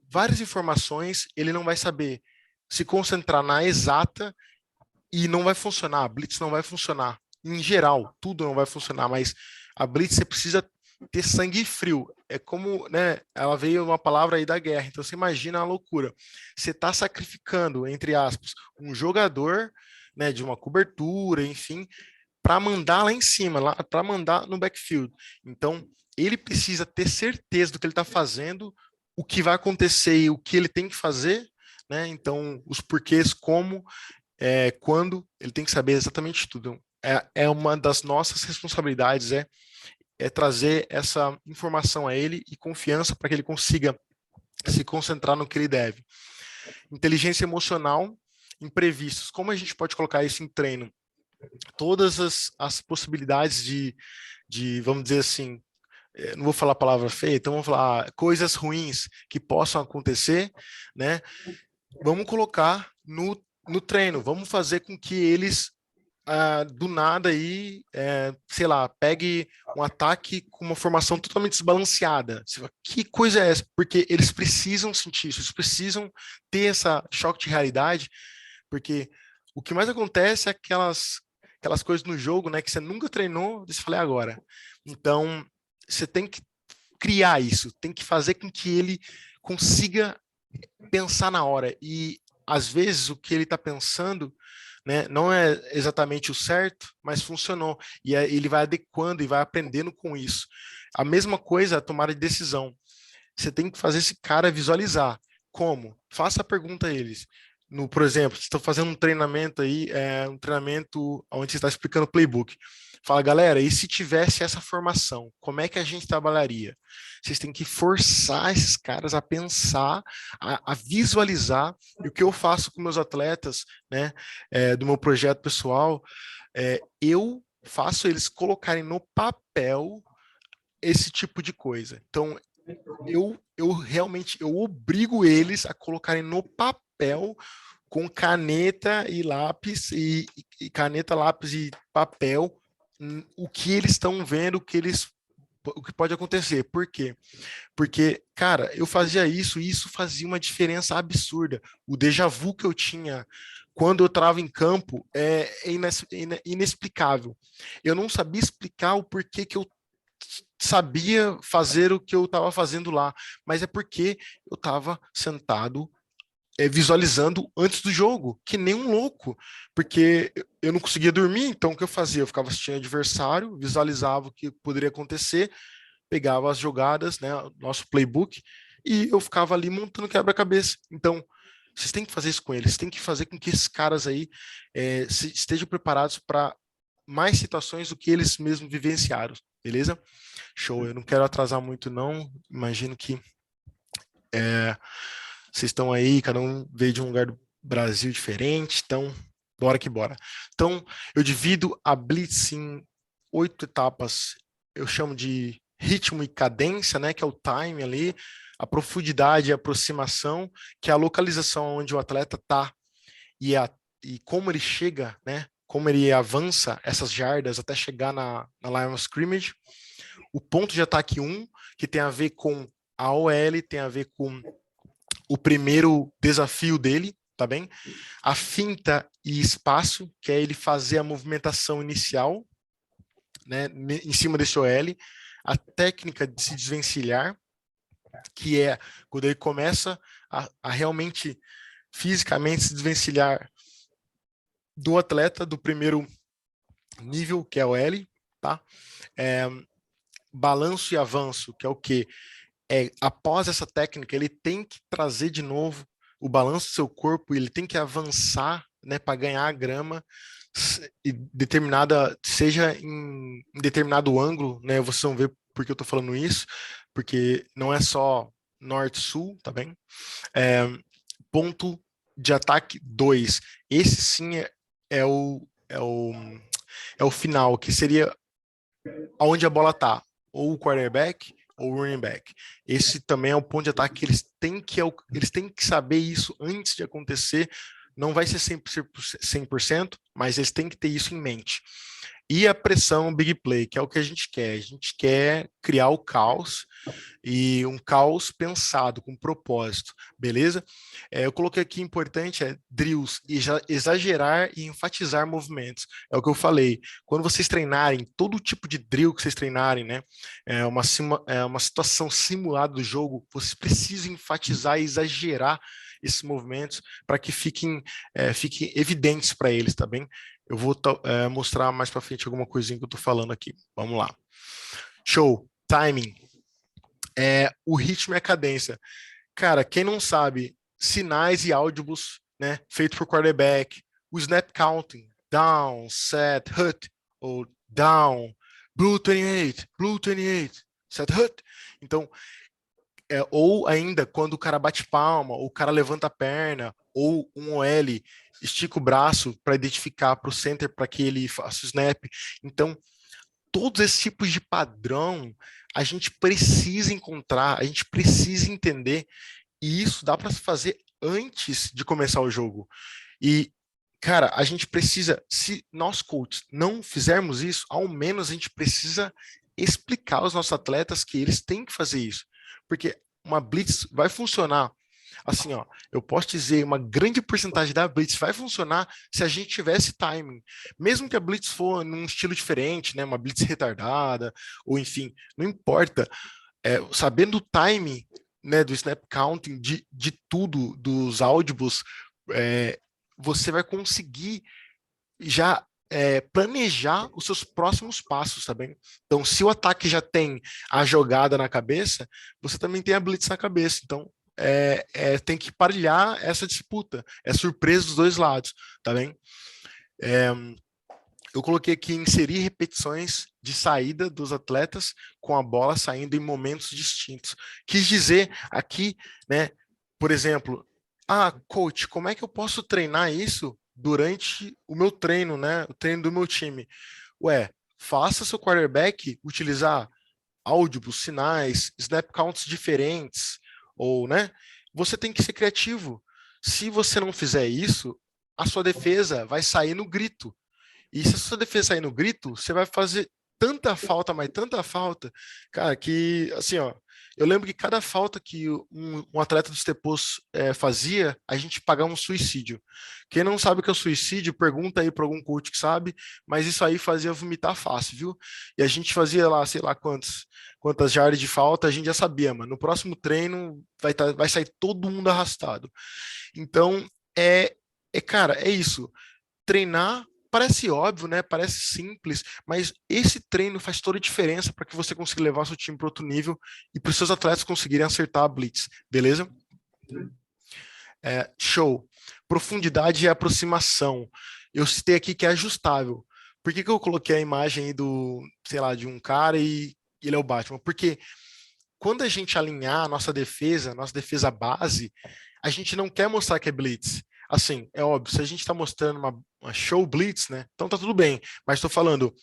A: várias informações, ele não vai saber se concentrar na exata e não vai funcionar. A blitz não vai funcionar. Em geral, tudo não vai funcionar, mas a blitz você precisa ter sangue frio. É como, né, ela veio uma palavra aí da guerra, então você imagina a loucura. Você está sacrificando, entre aspas, um jogador, né, de uma cobertura, enfim, para mandar lá em cima, lá para mandar no backfield. Então, ele precisa ter certeza do que ele está fazendo, o que vai acontecer e o que ele tem que fazer, né? Então, os porquês, como, quando, ele tem que saber exatamente tudo. É uma das nossas responsabilidades, é trazer essa informação a ele e confiança para que ele consiga se concentrar no que ele deve. Inteligência emocional, imprevistos. Como a gente pode colocar isso em treino? Todas as possibilidades vamos dizer assim, não vou falar a palavra feia, então vamos falar coisas ruins que possam acontecer, né? Vamos colocar no treino, vamos fazer com que eles do nada aí, sei lá, pegue um ataque com uma formação totalmente desbalanceada. Você fala, que coisa é essa? Porque eles precisam sentir isso, eles precisam ter essa choque de realidade, porque o que mais acontece é aquelas coisas no jogo, né, que você nunca treinou, você fala, agora. Então, você tem que criar isso, tem que fazer com que ele consiga pensar na hora. E, às vezes, o que ele está pensando, né, não é exatamente o certo, mas funcionou. E ele vai adequando e vai aprendendo com isso. A mesma coisa, a tomada de decisão. Você tem que fazer esse cara visualizar. Como? Faça a pergunta a eles. Por exemplo, estou fazendo um treinamento aí, um treinamento onde você está explicando o playbook. Fala, galera, e se tivesse essa formação, como é que a gente trabalharia? Vocês têm que forçar esses caras a pensar, a visualizar. E o que eu faço com meus atletas, né, do meu projeto pessoal, eu faço eles colocarem no papel esse tipo de coisa. Então, eu realmente eu obrigo eles a colocarem no papel com caneta e lápis e caneta, lápis e papel o que eles estão vendo, o que pode acontecer. Por quê? Porque, cara, eu fazia isso e isso fazia uma diferença absurda. O déjà vu que eu tinha quando eu estava em campo é inexplicável. Eu não sabia explicar o porquê que eu sabia fazer o que eu estava fazendo lá, mas é porque eu estava sentado visualizando antes do jogo, que nem um louco, porque eu não conseguia dormir, então o que eu fazia? Eu ficava assistindo o adversário, visualizava o que poderia acontecer, pegava as jogadas, né, nosso playbook, e eu ficava ali montando quebra-cabeça. Então, vocês têm que fazer isso com eles, têm que fazer com que esses caras aí estejam preparados para mais situações do que eles mesmos vivenciaram, beleza? Show, eu não quero atrasar muito não, imagino que vocês estão aí, cada um veio de um lugar do Brasil diferente, então bora que bora. Então, eu divido a Blitz em 8 etapas, eu chamo de ritmo e cadência, né, que é o time ali, a profundidade e aproximação, que é a localização onde o atleta está e como ele chega, né, como ele avança essas jardas até chegar na line of scrimmage. O ponto de ataque 1, que tem a ver com a OL, tem a ver com o primeiro desafio dele, tá bem? A finta e espaço, que é ele fazer a movimentação inicial, né, em cima desse OL. A técnica de se desvencilhar, que é quando ele começa a realmente fisicamente se desvencilhar do atleta do primeiro nível, que é o L, tá? Balanço e avanço, que é o quê? Após essa técnica, ele tem que trazer de novo o balanço do seu corpo, ele tem que avançar, né, para ganhar a grama, seja em determinado ângulo, né? Vocês vão ver porque eu estou falando isso, porque não é só norte-sul, tá bem? Ponto de ataque 2. Esse sim é o final, que seria onde a bola está, ou o quarterback ou o running back. Esse também é o ponto de ataque que eles têm que saber isso antes de acontecer. Não vai ser 100%, mas eles têm que ter isso em mente. E a pressão big play, que é o que a gente quer. A gente quer criar o caos, e um caos pensado, com propósito, beleza? Eu coloquei aqui importante, drills, e exagerar e enfatizar movimentos. É o que eu falei. Quando vocês treinarem, todo tipo de drill que vocês treinarem, né? Uma situação simulada do jogo, vocês precisam enfatizar e exagerar esses movimentos para que fiquem evidentes para eles, tá bem? Eu vou mostrar mais para frente alguma coisinha que eu estou falando aqui. Vamos lá. Show. Timing. O ritmo e a cadência. Cara, quem não sabe, sinais e áudios, né, feito por quarterback, o snap counting, down, set, hut, ou down, blue 28, set, hut. Então, ou ainda quando o cara bate palma, ou o cara levanta a perna, ou um OL estica o braço para identificar para o center para que ele faça o snap. Então, todos esses tipos de padrão a gente precisa encontrar, a gente precisa entender, e isso dá para se fazer antes de começar o jogo. E, cara, a gente precisa, se nós coaches não fizermos isso, ao menos a gente precisa explicar aos nossos atletas que eles têm que fazer isso. Porque uma blitz vai funcionar. Assim, ó, eu posso dizer, uma grande porcentagem da blitz vai funcionar se a gente tivesse timing. Mesmo que a blitz for num estilo diferente, né, uma blitz retardada, ou enfim, não importa. Sabendo o timing, né, do snap counting, de tudo, dos audibles, você vai conseguir já planejar os seus próximos passos, tá bem? Então, se o ataque já tem a jogada na cabeça, você também tem a blitz na cabeça. Então, tem que parelhar essa disputa. É surpresa dos dois lados, tá bem? Eu coloquei aqui inserir repetições de saída dos atletas com a bola saindo em momentos distintos. Quis dizer aqui, né, por exemplo, coach, como é que eu posso treinar isso durante o meu treino, né, o treino do meu time? Faça seu quarterback utilizar áudios, sinais, snap counts diferentes, ou, né, você tem que ser criativo. Se você não fizer isso, a sua defesa vai sair no grito. E se a sua defesa sair no grito, você vai fazer tanta falta, mas tanta falta, cara, que, assim, ó, eu lembro que cada falta que um atleta dos Tepos fazia, a gente pagava um suicídio. Quem não sabe o que é suicídio, pergunta aí para algum coach que sabe, mas isso aí fazia vomitar fácil, viu? E a gente fazia lá, sei lá quantas jardas de falta, a gente já sabia, mano. No próximo treino vai sair todo mundo arrastado. Então, cara, é isso. Treinar parece óbvio, né? Parece simples, mas esse treino faz toda a diferença para que você consiga levar seu time para outro nível e para os seus atletas conseguirem acertar a blitz, beleza? Show. Profundidade e aproximação. Eu citei aqui que é ajustável. Por que eu coloquei a imagem aí sei lá, de um cara e ele é o Batman? Porque quando a gente alinhar a nossa defesa base, a gente não quer mostrar que é blitz. Assim, é óbvio, se a gente está mostrando uma show blitz, né? Então tá tudo bem. Mas estou falando,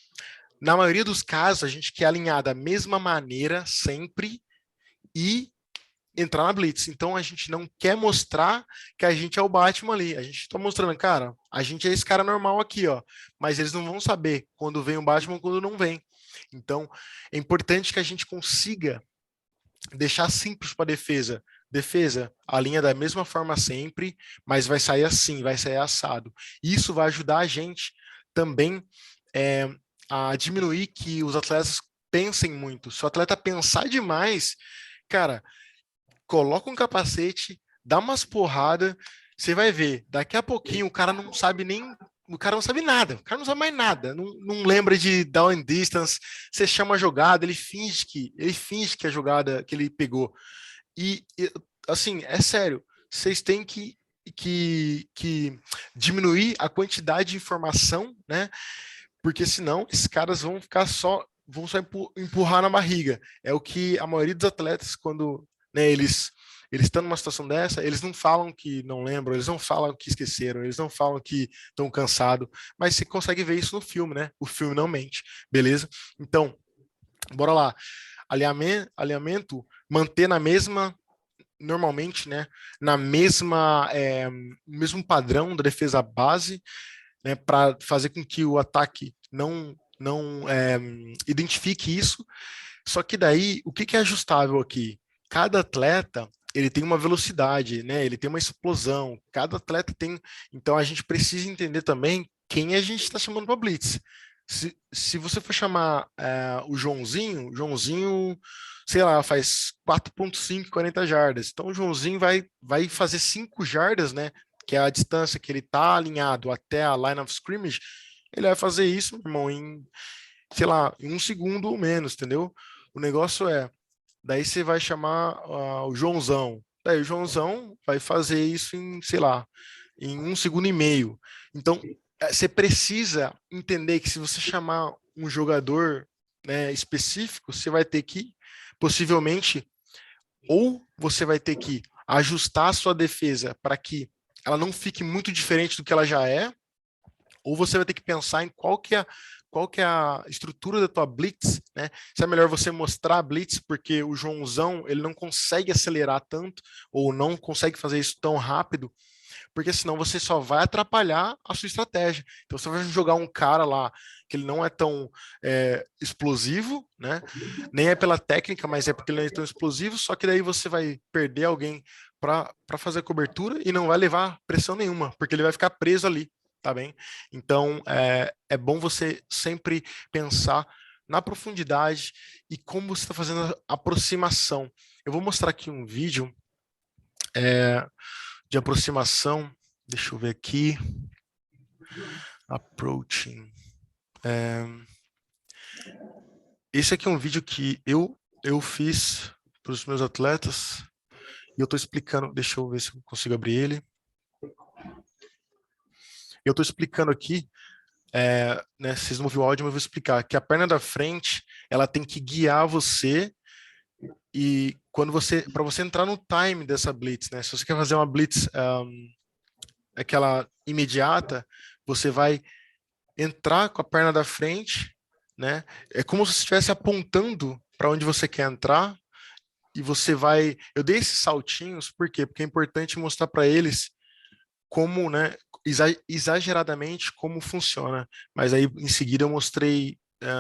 A: na maioria dos casos, a gente quer alinhar da mesma maneira sempre e entrar na blitz. Então a gente não quer mostrar que a gente é o Batman ali. A gente está mostrando, cara, a gente é esse cara normal aqui, ó. Mas eles não vão saber quando vem o Batman, quando não vem. Então é importante que a gente consiga deixar simples para defesa. Defesa, alinha da mesma forma sempre, mas vai sair assim, vai sair assado. Isso vai ajudar a gente também a diminuir que os atletas pensem muito. Se o atleta pensar demais, cara, coloca um capacete, dá umas porradas, você vai ver, daqui a pouquinho o cara não sabe nada, o cara não sabe mais nada, não lembra de down and distance, você chama a jogada, ele finge que a jogada que ele pegou. E assim, é sério, vocês têm que diminuir a quantidade de informação, né? Porque senão esses caras vão só empurrar na barriga. É o que a maioria dos atletas, quando, né, eles estão numa situação dessa, eles não falam que não lembram, eles não falam que esqueceram, eles não falam que estão cansados, mas você consegue ver isso no filme, né? O filme não mente, beleza? Então, bora lá. Alinhamento, manter normalmente, né, na mesmo padrão da defesa base, né, para fazer com que o ataque não identifique isso. Só que daí, o que é ajustável aqui? Cada atleta ele tem uma velocidade, né? Ele tem uma explosão. Cada atleta tem. Então a gente precisa entender também quem a gente está chamando para blitz. Se você for chamar o Joãozinho, sei lá, faz 4,5, 40 jardas. Então o Joãozinho vai fazer 5 jardas, né? Que é a distância que ele tá alinhado até a line of scrimmage. Ele vai fazer isso, meu irmão, em, sei lá, em 1 segundo ou menos, entendeu? O negócio daí você vai chamar o Joãozão. Daí o Joãozão vai fazer isso em, sei lá, em 1 segundo e meio. Então, você precisa entender que se você chamar um jogador, né, específico, você vai ter que, possivelmente, ou você vai ter que ajustar a sua defesa para que ela não fique muito diferente do que ela já é, ou você vai ter que pensar em qual que é a estrutura da tua blitz, né? Se é melhor você mostrar a blitz porque o Joãozão, ele não consegue acelerar tanto ou não consegue fazer isso tão rápido, porque senão você só vai atrapalhar a sua estratégia. Então você vai jogar um cara lá que ele não é tão explosivo, né? Nem é pela técnica, mas é porque ele não é tão explosivo, só que daí você vai perder alguém para fazer a cobertura e não vai levar pressão nenhuma, porque ele vai ficar preso ali, tá bem? Então é bom você sempre pensar na profundidade e como você está fazendo a aproximação. Eu vou mostrar aqui um vídeo de aproximação. Deixa eu ver aqui. Approaching. Esse aqui é um vídeo que eu fiz para os meus atletas e eu estou explicando. Deixa eu ver se eu consigo abrir ele. Eu estou explicando aqui, né, vocês não ouviram o áudio, mas eu vou explicar que a perna da frente ela tem que guiar você e para você entrar no time dessa blitz, né? Se você quer fazer uma blitz aquela imediata, você vai entrar com a perna da frente, né? É como se você estivesse apontando para onde você quer entrar e você vai. Eu dei esses saltinhos, por quê? Porque é importante mostrar para eles como, né, exageradamente como funciona. Mas aí em seguida eu mostrei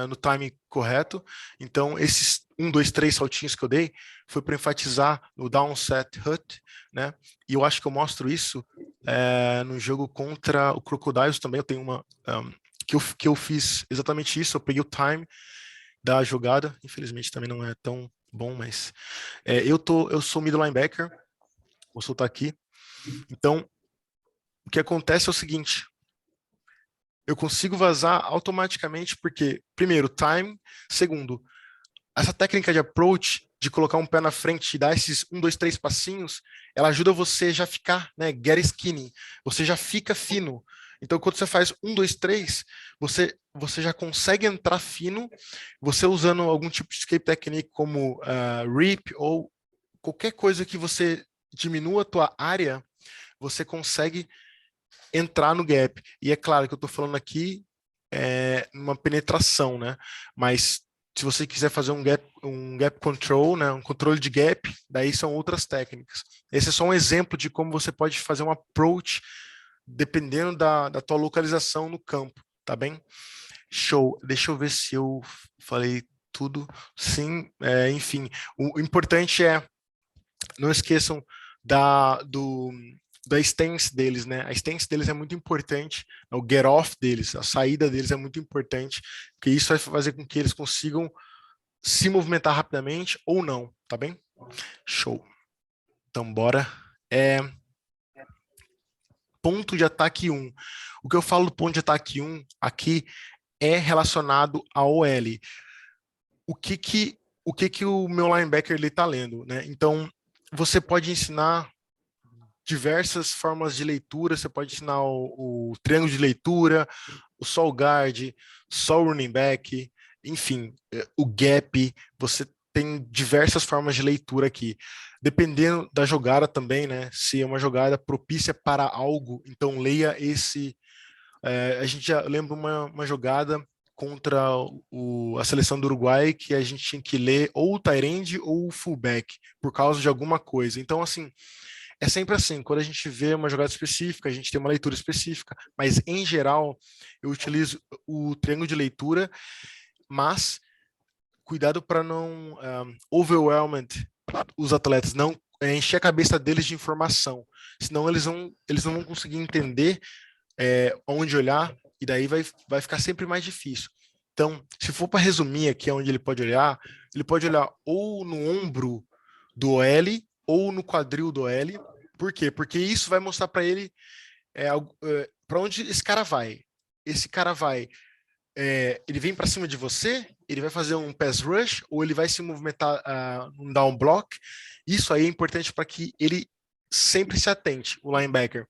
A: no time correto. Então esses 1, 2, 3 saltinhos que eu dei foi para enfatizar no downset hut, né? E eu acho que eu mostro isso no jogo contra o Crocodiles também. Eu tenho uma que eu fiz exatamente isso. Eu peguei o time da jogada. Infelizmente também não é tão bom, mas eu sou middle linebacker. Vou soltar aqui. Então o que acontece é o seguinte: eu consigo vazar automaticamente porque, primeiro, time, segundo, essa técnica de approach, de colocar um pé na frente e dar esses 1, 2, 3 passinhos, ela ajuda você já ficar, né, get skinny, você já fica fino. Então, quando você faz 1, 2, 3, você já consegue entrar fino, você usando algum tipo de escape technique como rip ou qualquer coisa que você diminua a tua área, você consegue entrar no gap. E é claro que eu estou falando aqui uma penetração, né? Mas se você quiser fazer um gap control, né, um controle de gap, daí são outras técnicas. Esse é só um exemplo de como você pode fazer um approach dependendo da tua localização no campo, tá bem? Show. Deixa eu ver se eu falei tudo. Sim, enfim. O importante não esqueçam da, do, da stance deles, né? A stance deles é muito importante, o get off deles, a saída deles é muito importante, porque isso vai fazer com que eles consigam se movimentar rapidamente ou não, tá bem? Show. Então, bora. Ponto de ataque 1. O que eu falo do ponto de ataque 1 aqui é relacionado ao OL. O que o meu linebacker ele tá lendo, né? Então, você pode ensinar diversas formas de leitura, você pode ensinar o triângulo de leitura, o sol guard, sol running back, enfim, o gap, você tem diversas formas de leitura aqui. Dependendo da jogada também, né? Se é uma jogada propícia para algo, então leia esse. A gente já lembra uma jogada contra a seleção do Uruguai que a gente tinha que ler ou o tight end ou o fullback por causa de alguma coisa. Então, assim, é sempre assim, quando a gente vê uma jogada específica, a gente tem uma leitura específica, mas em geral eu utilizo o triângulo de leitura, mas cuidado para não overwhelm os atletas, não encher a cabeça deles de informação, senão eles não vão conseguir entender onde olhar E daí vai ficar sempre mais difícil. Então, se for para resumir aqui onde ele pode olhar ou no ombro do OL ou no quadril do OL. Por quê? Porque isso vai mostrar para ele para onde esse cara vai. Esse cara vai, ele vem para cima de você, ele vai fazer um pass rush ou ele vai se movimentar um down block. Isso aí é importante para que ele sempre se atente, o linebacker.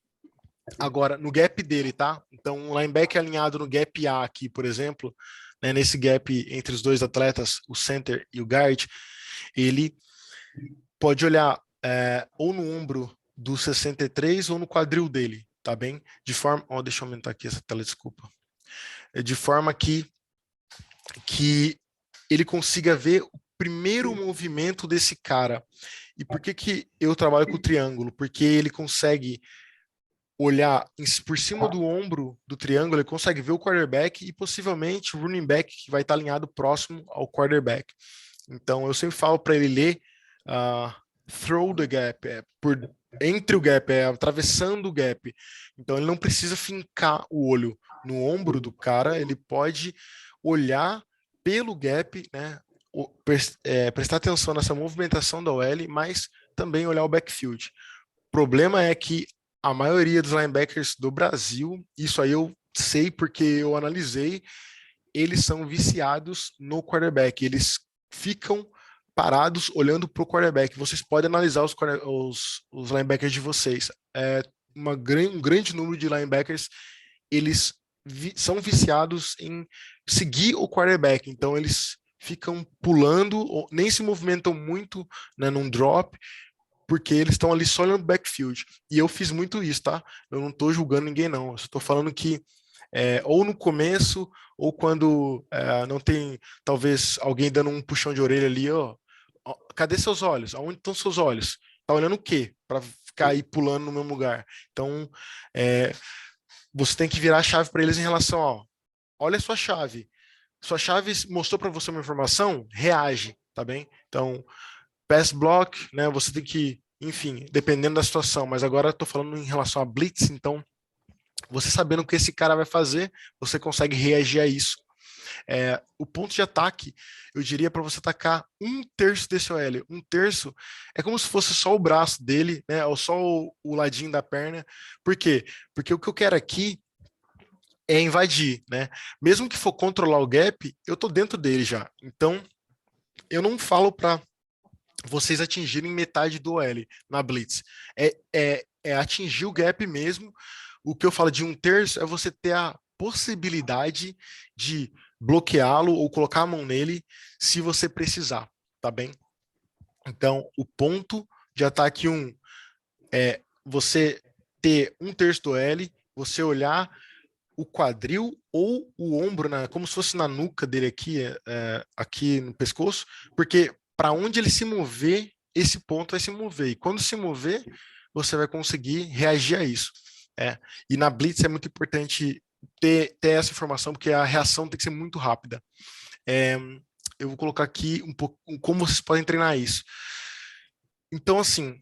A: Agora, no gap dele, tá? Então, o linebacker alinhado no gap A aqui, por exemplo, né, nesse gap entre os dois atletas, o center e o guard, ele pode olhar ou no ombro do 63 ou no quadril dele, tá bem? De forma... deixa eu aumentar aqui essa tela, desculpa. De forma que ele consiga ver o primeiro movimento desse cara. E por que eu trabalho com o triângulo? Porque ele consegue olhar por cima do ombro do triângulo, ele consegue ver o quarterback e possivelmente o running back que vai estar alinhado próximo ao quarterback. Então, eu sempre falo para ele ler through the gap, entre o gap, atravessando o gap. Então, ele não precisa fincar o olho no ombro do cara, ele pode olhar pelo gap, né, prestar atenção nessa movimentação da OL, mas também olhar o backfield. O problema é que a maioria dos linebackers do Brasil, isso aí eu sei porque eu analisei, eles são viciados no quarterback, eles ficam parados olhando para o quarterback. Vocês podem analisar os linebackers de vocês. Um grande número de linebackers, eles são viciados em seguir o quarterback, então eles ficam pulando, nem se movimentam muito, né, num drop, porque eles estão ali só olhando o backfield. E eu fiz muito isso, tá? Eu não estou julgando ninguém, não. Eu estou falando que ou no começo, ou quando não tem, talvez, alguém dando um puxão de orelha ali, ó, cadê seus olhos? Aonde estão seus olhos? Tá olhando o quê? Para ficar aí pulando no mesmo lugar. Então, você tem que virar a chave para eles em relação, ó, olha a sua chave. Sua chave mostrou para você uma informação? Reage, tá bem? Então, pass block, né? Você tem que, enfim, dependendo da situação, mas agora eu tô falando em relação a blitz, então você sabendo o que esse cara vai fazer, você consegue reagir a isso. O ponto de ataque, eu diria para você atacar 1/3 desse OL. 1/3 é como se fosse só o braço dele, né? Ou só o ladinho da perna. Por quê? Porque o que eu quero aqui é invadir, né? Mesmo que for controlar o gap, eu tô dentro dele já. Então, eu não falo para vocês atingirem metade do OL na blitz. É atingir o gap mesmo. O que eu falo de 1/3 é você ter a possibilidade de bloqueá-lo ou colocar a mão nele se você precisar, tá bem? Então, o ponto de ataque 1 é você ter 1/3 do L, você olhar o quadril ou o ombro, como se fosse na nuca dele aqui, aqui no pescoço, porque para onde ele se mover, esse ponto vai se mover. E quando se mover, você vai conseguir reagir a isso. E na blitz é muito importante ter essa informação, porque a reação tem que ser muito rápida. Eu vou colocar aqui um pouco como vocês podem treinar isso. Então, assim,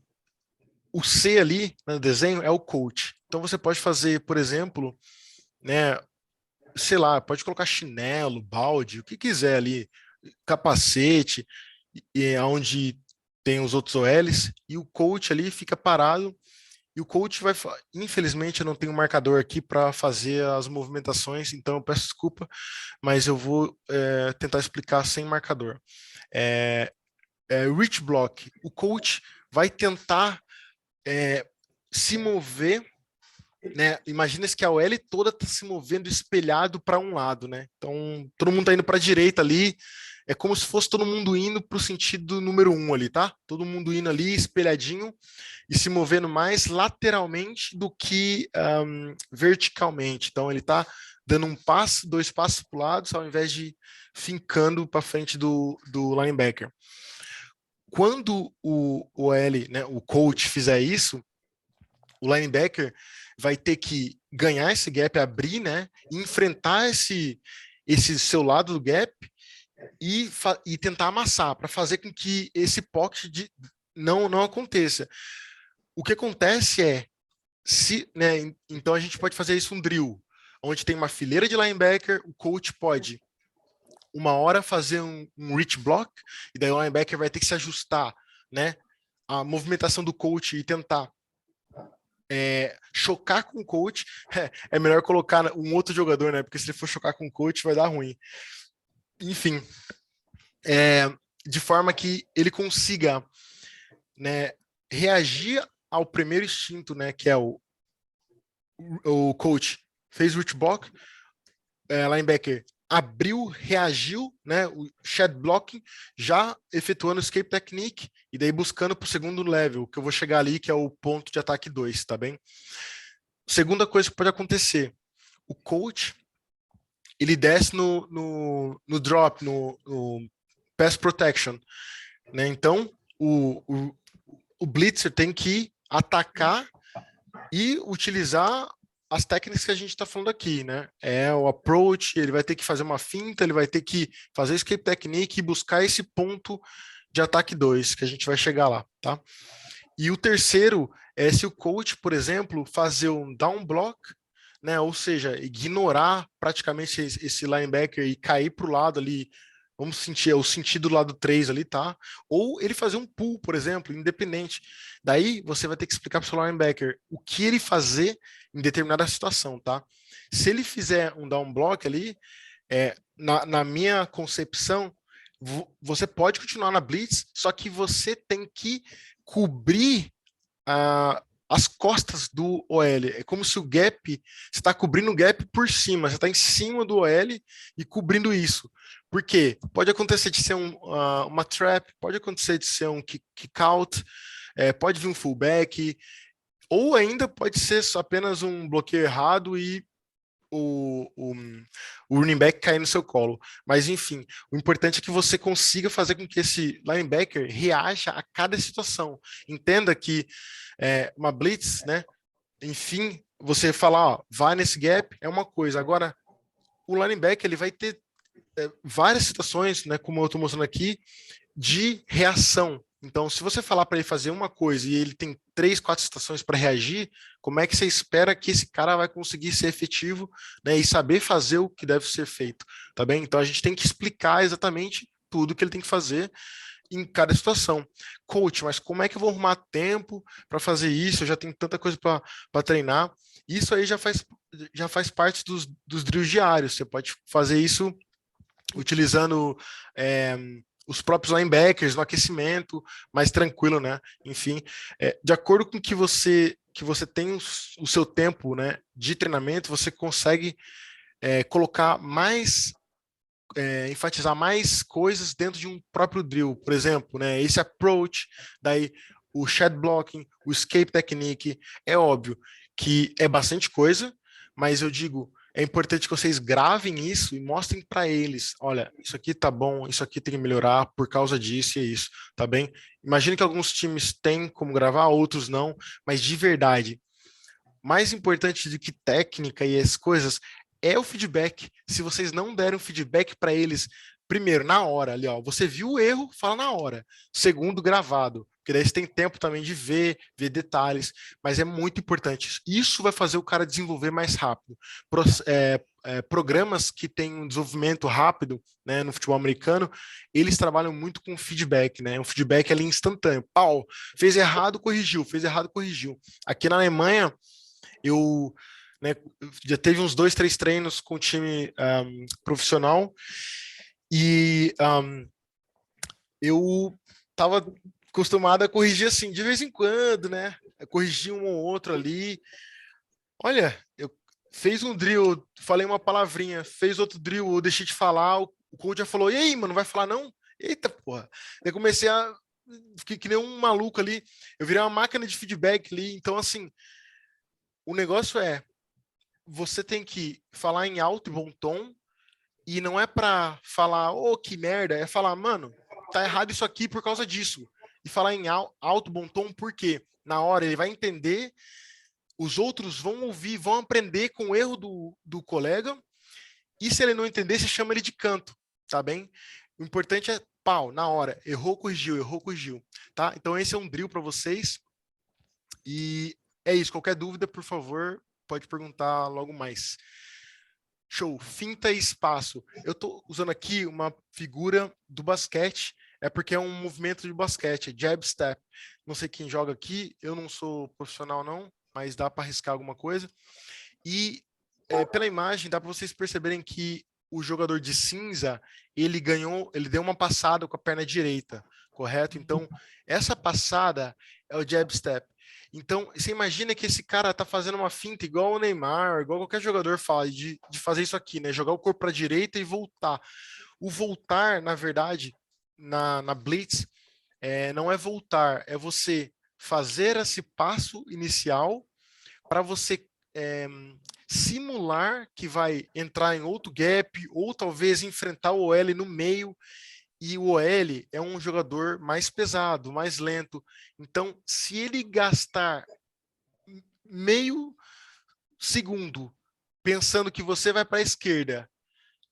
A: o C ali no desenho é o coach. Então, você pode fazer, por exemplo, né, sei lá, pode colocar chinelo, balde, o que quiser ali, capacete, onde tem os outros OLs, e o coach ali fica parado, e o coach vai, infelizmente eu não tenho um marcador aqui para fazer as movimentações, então eu peço desculpa, mas eu vou tentar explicar sem marcador. Reach block, o coach vai tentar se mover, né? Imagina que a OL toda está se movendo espelhado para um lado, né? Então todo mundo está indo para a direita ali, é como se fosse todo mundo indo para o sentido número 1 ali, tá? Todo mundo indo ali espelhadinho e se movendo mais lateralmente do que verticalmente. Então ele está dando um passo, 2 passos para o lado, ao invés de fincando para frente do linebacker. Quando o OL, né, o coach fizer isso, o linebacker vai ter que ganhar esse gap, abrir, né, e enfrentar esse seu lado do gap e tentar amassar, para fazer com que esse pocket não aconteça. O que acontece então a gente pode fazer isso um drill. onde tem uma fileira de linebacker, o coach pode uma hora fazer um reach block, e daí o linebacker vai ter que se ajustar, né, a movimentação do coach e tentar chocar com o coach. É melhor colocar um outro jogador, né, porque se ele for chocar com o coach vai dar ruim. Enfim, de forma que ele consiga, né, reagir ao primeiro instinto, né, que é o coach fez reach block, linebacker abriu, reagiu, né, o shed blocking, já efetuando o escape technique, e daí buscando para o segundo level, que eu vou chegar ali, que é o ponto de ataque 2, tá bem? Segunda coisa que pode acontecer, o coach, ele desce no drop, no pass protection, né? Então, o blitzer tem que atacar e utilizar as técnicas que a gente está falando aqui, né? É o approach, ele vai ter que fazer uma finta, ele vai ter que fazer escape technique e buscar esse ponto de ataque 2, que a gente vai chegar lá, tá? E o terceiro é se o coach, por exemplo, fazer um down block, né? Ou seja, ignorar praticamente esse linebacker e cair para o lado ali, vamos sentir o sentido do lado 3 ali, tá? Ou ele fazer um pull, por exemplo, independente. Daí você vai ter que explicar para o seu linebacker o que ele fazer em determinada situação, tá? Se ele fizer um down block ali, na minha concepção, você pode continuar na blitz, só que você tem que cobrir as costas do OL. É como se o gap, você está cobrindo o gap por cima, você está em cima do OL e cobrindo isso. Por quê? Pode acontecer de ser uma trap, pode acontecer de ser um kick out, pode vir um fullback, ou ainda pode ser apenas um bloqueio errado e o running back cair no seu colo. Mas, enfim, o importante é que você consiga fazer com que esse linebacker reaja a cada situação. Entenda que uma blitz, né? Enfim, você falar, ó, vai nesse gap é uma coisa. Agora, o linebacker ele vai ter várias situações, né? Como eu estou mostrando aqui, de reação. Então, se você falar para ele fazer uma coisa e ele tem 3, 4 situações para reagir, como é que você espera que esse cara vai conseguir ser efetivo, né, e saber fazer o que deve ser feito, tá bem? Então, a gente tem que explicar exatamente tudo que ele tem que fazer em cada situação. Coach, mas como é que eu vou arrumar tempo para fazer isso? Eu já tenho tanta coisa para treinar. Isso aí já faz parte dos drills diários. Você pode fazer isso utilizando os próprios linebackers no aquecimento, mais tranquilo, né? Enfim, de acordo com que você tem o seu tempo, né, de treinamento, você consegue colocar mais, enfatizar mais coisas dentro de um próprio drill. Por exemplo, né, esse approach, daí o shed blocking, o escape technique, é óbvio que é bastante coisa, mas eu digo, é importante que vocês gravem isso e mostrem para eles, olha, isso aqui tá bom, isso aqui tem que melhorar por causa disso e isso, tá bem? Imagino que alguns times têm como gravar, outros não, mas de verdade, mais importante do que técnica e as coisas é o feedback. Se vocês não derem feedback para eles, primeiro, na hora, ali, ó, você viu o erro, fala na hora. Segundo, gravado, porque daí você tem tempo também de ver detalhes, mas é muito importante. Isso vai fazer o cara desenvolver mais rápido. Programas que têm um desenvolvimento rápido, né, no futebol americano, eles trabalham muito com feedback, né? Um feedback ali instantâneo. Pau, fez errado, corrigiu, fez errado, corrigiu. Aqui na Alemanha, eu, né, já teve uns 2, 3 treinos com o time profissional e eu estava acostumado a corrigir assim, de vez em quando, né? Corrigir um ou outro ali. Olha, eu fez um drill, falei uma palavrinha, fez outro drill, eu deixei de falar, o coach já falou, e aí, mano, não vai falar não? Eita, porra. Eu comecei a... Fiquei que nem um maluco ali, eu virei uma máquina de feedback ali, então assim, o negócio você tem que falar em alto e bom tom, e não é para falar, oh, que merda, é falar, mano, tá errado isso aqui por causa disso. E falar em alto e bom tom, porque na hora ele vai entender, os outros vão ouvir, vão aprender com o erro do colega, e se ele não entender, você chama ele de canto, tá bem? O importante é pau, na hora, errou, corrigiu, tá? Então esse é um drill para vocês, e é isso, qualquer dúvida, por favor, pode perguntar logo mais. Show. Finta e espaço. Eu estou usando aqui uma figura do basquete, é porque é um movimento de basquete, jab step. Não sei quem joga aqui, eu não sou profissional não, mas dá para arriscar alguma coisa. E pela imagem dá para vocês perceberem que o jogador de cinza, ele deu uma passada com a perna direita, correto? Então, essa passada é o jab step. Então, você imagina que esse cara tá fazendo uma finta igual o Neymar, igual qualquer jogador faz, de fazer isso aqui, né? Jogar o corpo para a direita e voltar. O voltar, na verdade, na Blitz, não é voltar, é você fazer esse passo inicial para você simular que vai entrar em outro gap ou talvez enfrentar o OL no meio. E o OL é um jogador mais pesado, mais lento. Então, se ele gastar meio segundo pensando que você vai para a esquerda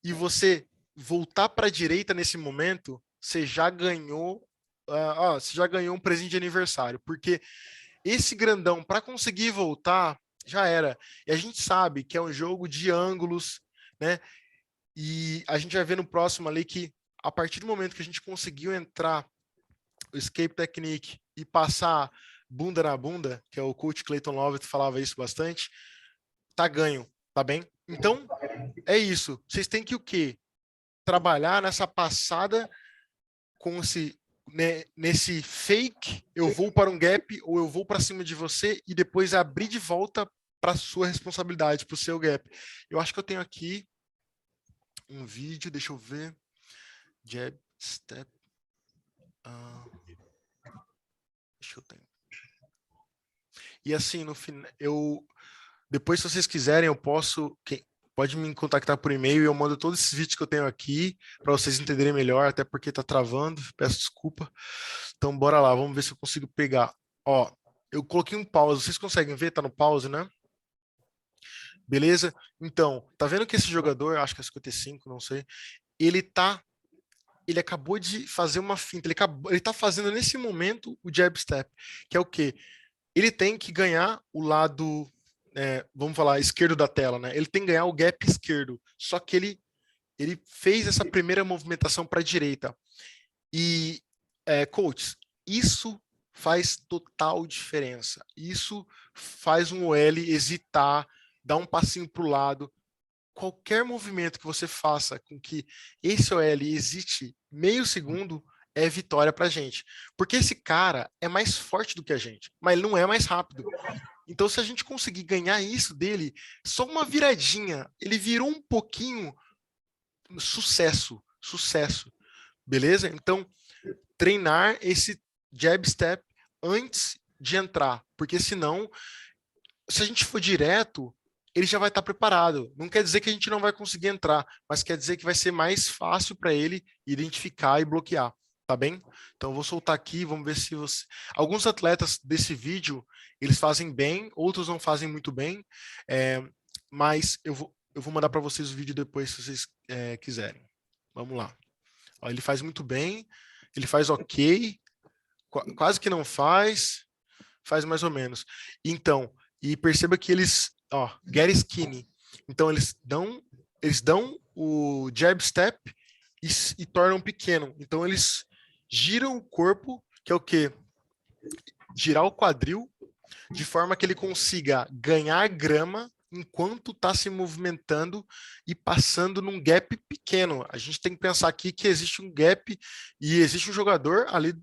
A: e você voltar para a direita nesse momento, você já ganhou, você já ganhou um presente de aniversário, porque esse grandão para conseguir voltar já era. E a gente sabe que é um jogo de ângulos, né? E a gente vai ver no próximo ali que a partir do momento que a gente conseguiu entrar o escape technique e passar bunda na bunda, que é o coach Clayton Lovett falava isso bastante, tá ganho, tá bem? Então, é isso. Vocês têm que o quê? Trabalhar nessa passada com esse nesse fake, eu vou para um gap ou eu vou para cima de você e depois abrir de volta para sua responsabilidade, para o seu gap. Eu acho que eu tenho aqui um vídeo, deixa eu ver. Jab, step. Deixa eu ter. E assim, no final, depois, se vocês quiserem, eu posso. Pode me contactar por e-mail e eu mando todos esses vídeos que eu tenho aqui para vocês entenderem melhor, até porque tá travando, peço desculpa. Então, bora lá, vamos ver se eu consigo pegar. Ó, eu coloquei um pause, vocês conseguem ver? Tá no pause, né? Beleza? Então, tá vendo que esse jogador, acho que é 55, não sei, ele acabou de fazer uma finta, ele tá fazendo nesse momento o jab step, que é o quê? Ele tem que ganhar o lado, vamos falar, esquerdo da tela, né? Ele tem que ganhar o gap esquerdo. Só que ele fez essa primeira movimentação para a direita. E, coach, isso faz total diferença. Isso faz um OL hesitar, dar um passinho para o lado. Qualquer movimento que você faça com que esse OL hesite meio segundo é vitória pra gente. Porque esse cara é mais forte do que a gente, mas ele não é mais rápido. Então, se a gente conseguir ganhar isso dele, só uma viradinha, ele virou um pouquinho, sucesso, sucesso. Beleza? Então, treinar esse jab step antes de entrar, porque senão, se a gente for direto, ele já vai estar preparado. Não quer dizer que a gente não vai conseguir entrar, mas quer dizer que vai ser mais fácil para ele identificar e bloquear, tá bem? Então, eu vou soltar aqui, vamos ver se você... Alguns atletas desse vídeo, eles fazem bem, outros não fazem muito bem, mas eu vou mandar para vocês o vídeo depois, se vocês quiserem. Vamos lá. Ó, ele faz muito bem, ele faz ok, quase que não faz mais ou menos. Então, e perceba que eles, ó, get skinny. Então eles dão o jab step e tornam pequeno. Então eles giram o corpo, que é o quê? Girar o quadril de forma que ele consiga ganhar grama enquanto está se movimentando e passando num gap pequeno. A gente tem que pensar aqui que existe um gap e existe um jogador ali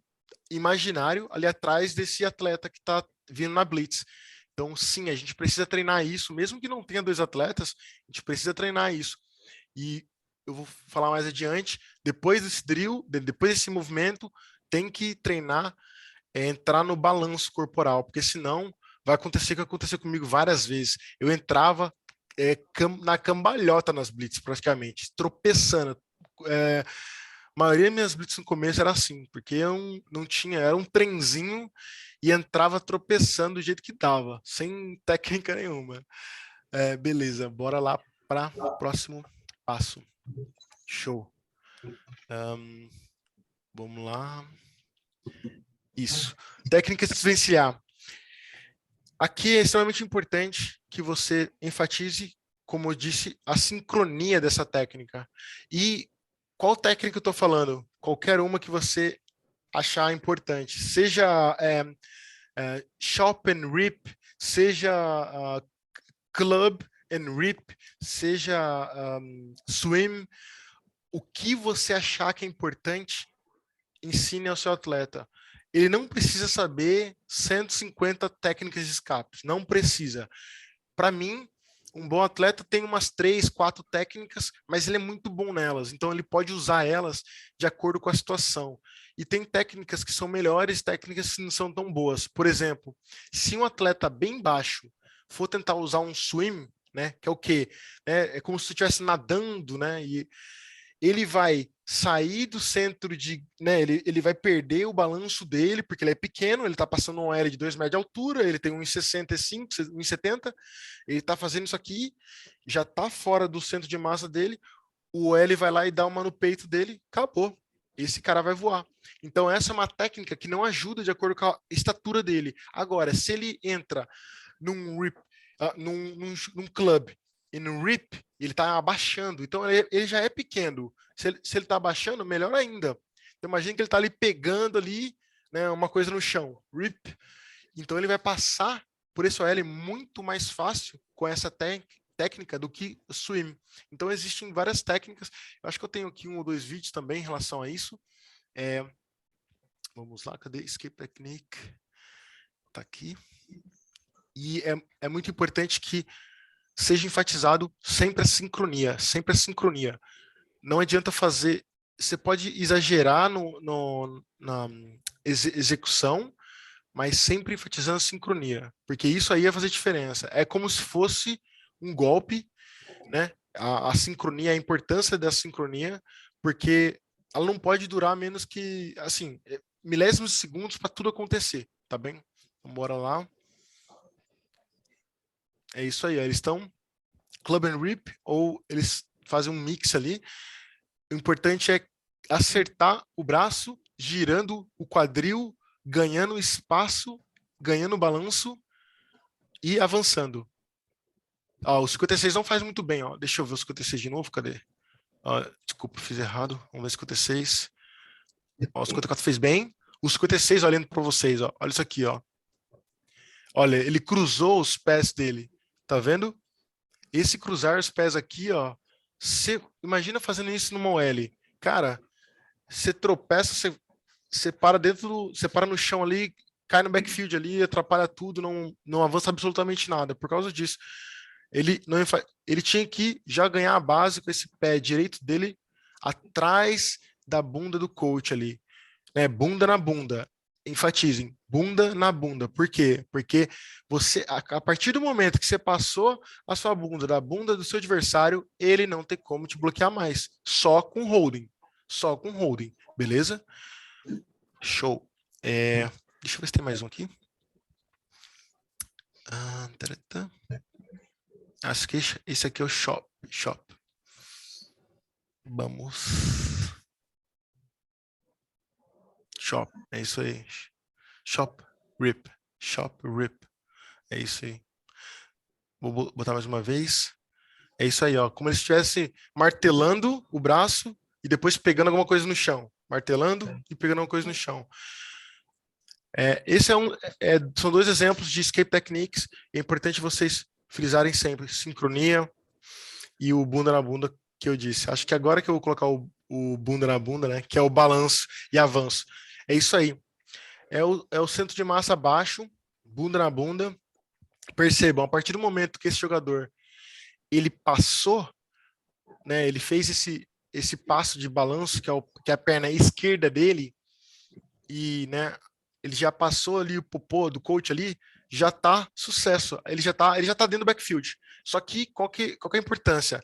A: imaginário ali atrás desse atleta que está vindo na blitz. Então, sim, a gente precisa treinar isso, mesmo que não tenha dois atletas, a gente precisa treinar isso. E eu vou falar mais adiante, depois desse drill, depois desse movimento, tem que treinar, entrar no balanço corporal, porque senão vai acontecer o que aconteceu comigo várias vezes. Eu entrava na cambalhota nas blitz, praticamente, tropeçando. A maioria das minhas blitz no começo era assim, porque eu não tinha, era um trenzinho e entrava tropeçando do jeito que dava, sem técnica nenhuma. Beleza, bora lá para o próximo passo. Show. Vamos lá. Isso. Técnica de desvencilhar. Aqui é extremamente importante que você enfatize como eu disse, a sincronia dessa técnica. E qual técnica eu estou falando? Qualquer uma que você achar importante. Seja chop and rip, seja club and rip, seja swim. O que você achar que é importante, ensine ao seu atleta. Ele não precisa saber 150 técnicas de escape. Não precisa. Para mim, um bom atleta tem umas 3, 4 técnicas, mas ele é muito bom nelas. Então, ele pode usar elas de acordo com a situação. E tem técnicas que são melhores, técnicas que não são tão boas. Por exemplo, se um atleta bem baixo for tentar usar um swim, né, que é o quê? É como se estivesse nadando, né? E ele vai sair do centro de, né, ele vai perder o balanço dele, porque ele é pequeno, ele está passando uma área de 2 metros de altura, ele tem 1,65, 1,70, ele está fazendo isso aqui, já está fora do centro de massa dele, o L vai lá e dá uma no peito dele, acabou. Esse cara vai voar. Então, essa é uma técnica que não ajuda de acordo com a estatura dele. Agora, se ele entra num num club e no rip, ele está abaixando. Então, ele já é pequeno. Se ele está abaixando, melhor ainda. Então, imagina que ele está ali pegando ali, né, uma coisa no chão. Rip. Então, ele vai passar por esse OL muito mais fácil com essa técnica do que swim. Então, existem várias técnicas. Eu acho que eu tenho aqui 1 ou 2 vídeos também em relação a isso. Vamos lá, cadê? Escape Technique. Está aqui. E é muito importante que seja enfatizado sempre a sincronia, sempre a sincronia. Não adianta fazer, você pode exagerar na execução, mas sempre enfatizando a sincronia, porque isso aí vai fazer diferença. É como se fosse um golpe, né? A sincronia, a importância da sincronia, porque ela não pode durar menos que, assim, milésimos de segundos para tudo acontecer, tá bem? Então, bora lá. É isso aí, eles estão club and rip, ou eles fazem um mix ali. O importante é acertar o braço, girando o quadril, ganhando espaço, ganhando balanço e avançando. Ó, o 56 não faz muito bem, ó. Deixa eu ver o 56 de novo, cadê? Ó, desculpa, fiz errado. Vamos ver o 56. Ó, o 54 fez bem. O 56, olhando para vocês, ó. Olha isso aqui, ó. Olha, ele cruzou os pés dele. Tá vendo? Esse cruzar os pés aqui, ó. Você imagina fazendo isso numa OL. Cara, você tropeça, você para você para no chão ali, cai no backfield ali, atrapalha tudo, não avança absolutamente nada. Por causa disso, ele tinha que já ganhar a base com esse pé direito dele atrás da bunda do coach ali, né? Bunda na bunda. Enfatizem, bunda na bunda. Por quê? Porque você, a partir do momento que você passou a sua bunda da bunda do seu adversário, ele não tem como te bloquear mais. Só com holding. Só com holding. Beleza? Show. Deixa eu ver se tem mais um aqui. Acho que esse aqui é o shop. Vamos. Shop. É isso aí. Shop, rip. É isso aí. Vou botar mais uma vez. É isso aí, ó. Como se estivesse martelando o braço e depois pegando alguma coisa no chão. Martelando e pegando alguma coisa no chão. Esse são 2 exemplos de escape techniques. É importante vocês frisarem sempre sincronia e o bunda na bunda que eu disse. Acho que agora que eu vou colocar o bunda na bunda, né, que é o balanço e avanço. É isso aí. É o centro de massa baixo, bunda na bunda. Percebam, a partir do momento que esse jogador ele passou, né, ele fez esse passo de balanço, que é a perna esquerda dele, e, né, ele já passou ali o popô do coach ali, já tá sucesso. Ele já tá dentro do backfield. Só que qual que é a importância?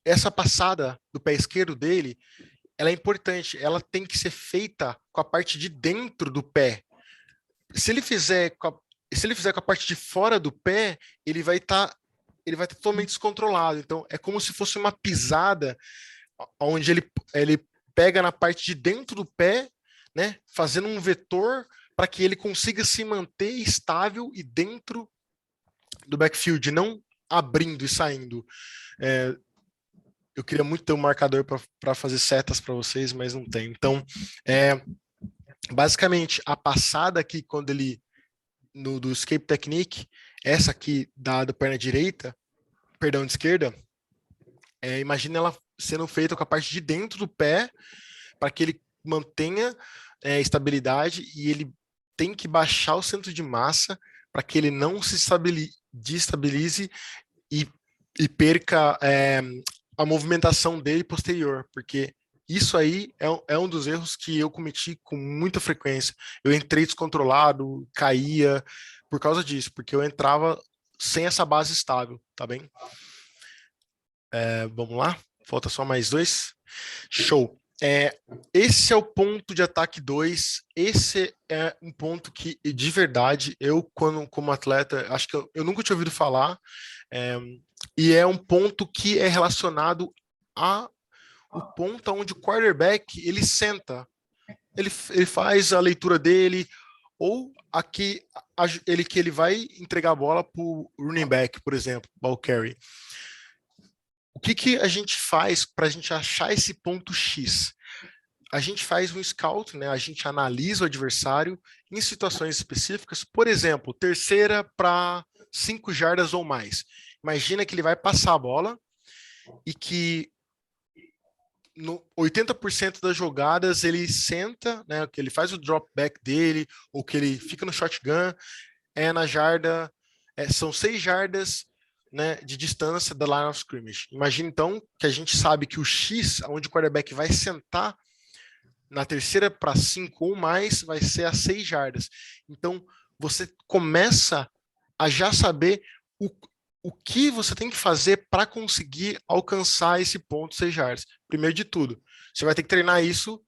A: Essa passada do pé esquerdo dele, ela é importante. Ela tem que ser feita com a parte de dentro do pé. Se ele fizer com a parte de fora do pé, ele vai estar totalmente descontrolado. Então, é como se fosse uma pisada onde ele pega na parte de dentro do pé, né, fazendo um vetor para que ele consiga se manter estável e dentro do backfield, não abrindo e saindo. Eu queria muito ter um marcador para fazer setas para vocês, mas não tem. Então, basicamente, a passada aqui, quando ele, do escape technique, essa aqui da perna direita, perdão, de esquerda, imagina ela sendo feita com a parte de dentro do pé, para que ele mantenha estabilidade, e ele tem que baixar o centro de massa para que ele não se destabilize e perca a movimentação dele posterior, porque isso aí é um dos erros que eu cometi com muita frequência. Eu entrei descontrolado, caía por causa disso, porque eu entrava sem essa base estável, tá bem? Vamos lá? Falta só mais 2. Show. Esse é o ponto de ataque 2. Esse é um ponto que, de verdade, eu, como atleta, acho que eu nunca tinha ouvido falar. E é um ponto que é relacionado ao ponto onde o quarterback ele senta. Ele faz a leitura dele, ou aqui que ele vai entregar a bola para o running back, por exemplo, ball carry. O que a gente faz para a gente achar esse ponto X? A gente faz um scout, né? A gente analisa o adversário em situações específicas. Por exemplo, terceira para 5 jardas ou mais. Imagina que ele vai passar a bola e que no 80% das jogadas ele senta, né? Que ele faz o drop back dele, ou que ele fica no shotgun, na jarda, são 6 jardas, né, de distância da line of scrimmage. Imagina então que a gente sabe que o X, onde o quarterback vai sentar, na terceira para 5 ou mais, vai ser a 6 jardas. Então, você começa a já saber o que você tem que fazer para conseguir alcançar esse ponto 6 jardas. Primeiro de tudo, você vai ter que treinar isso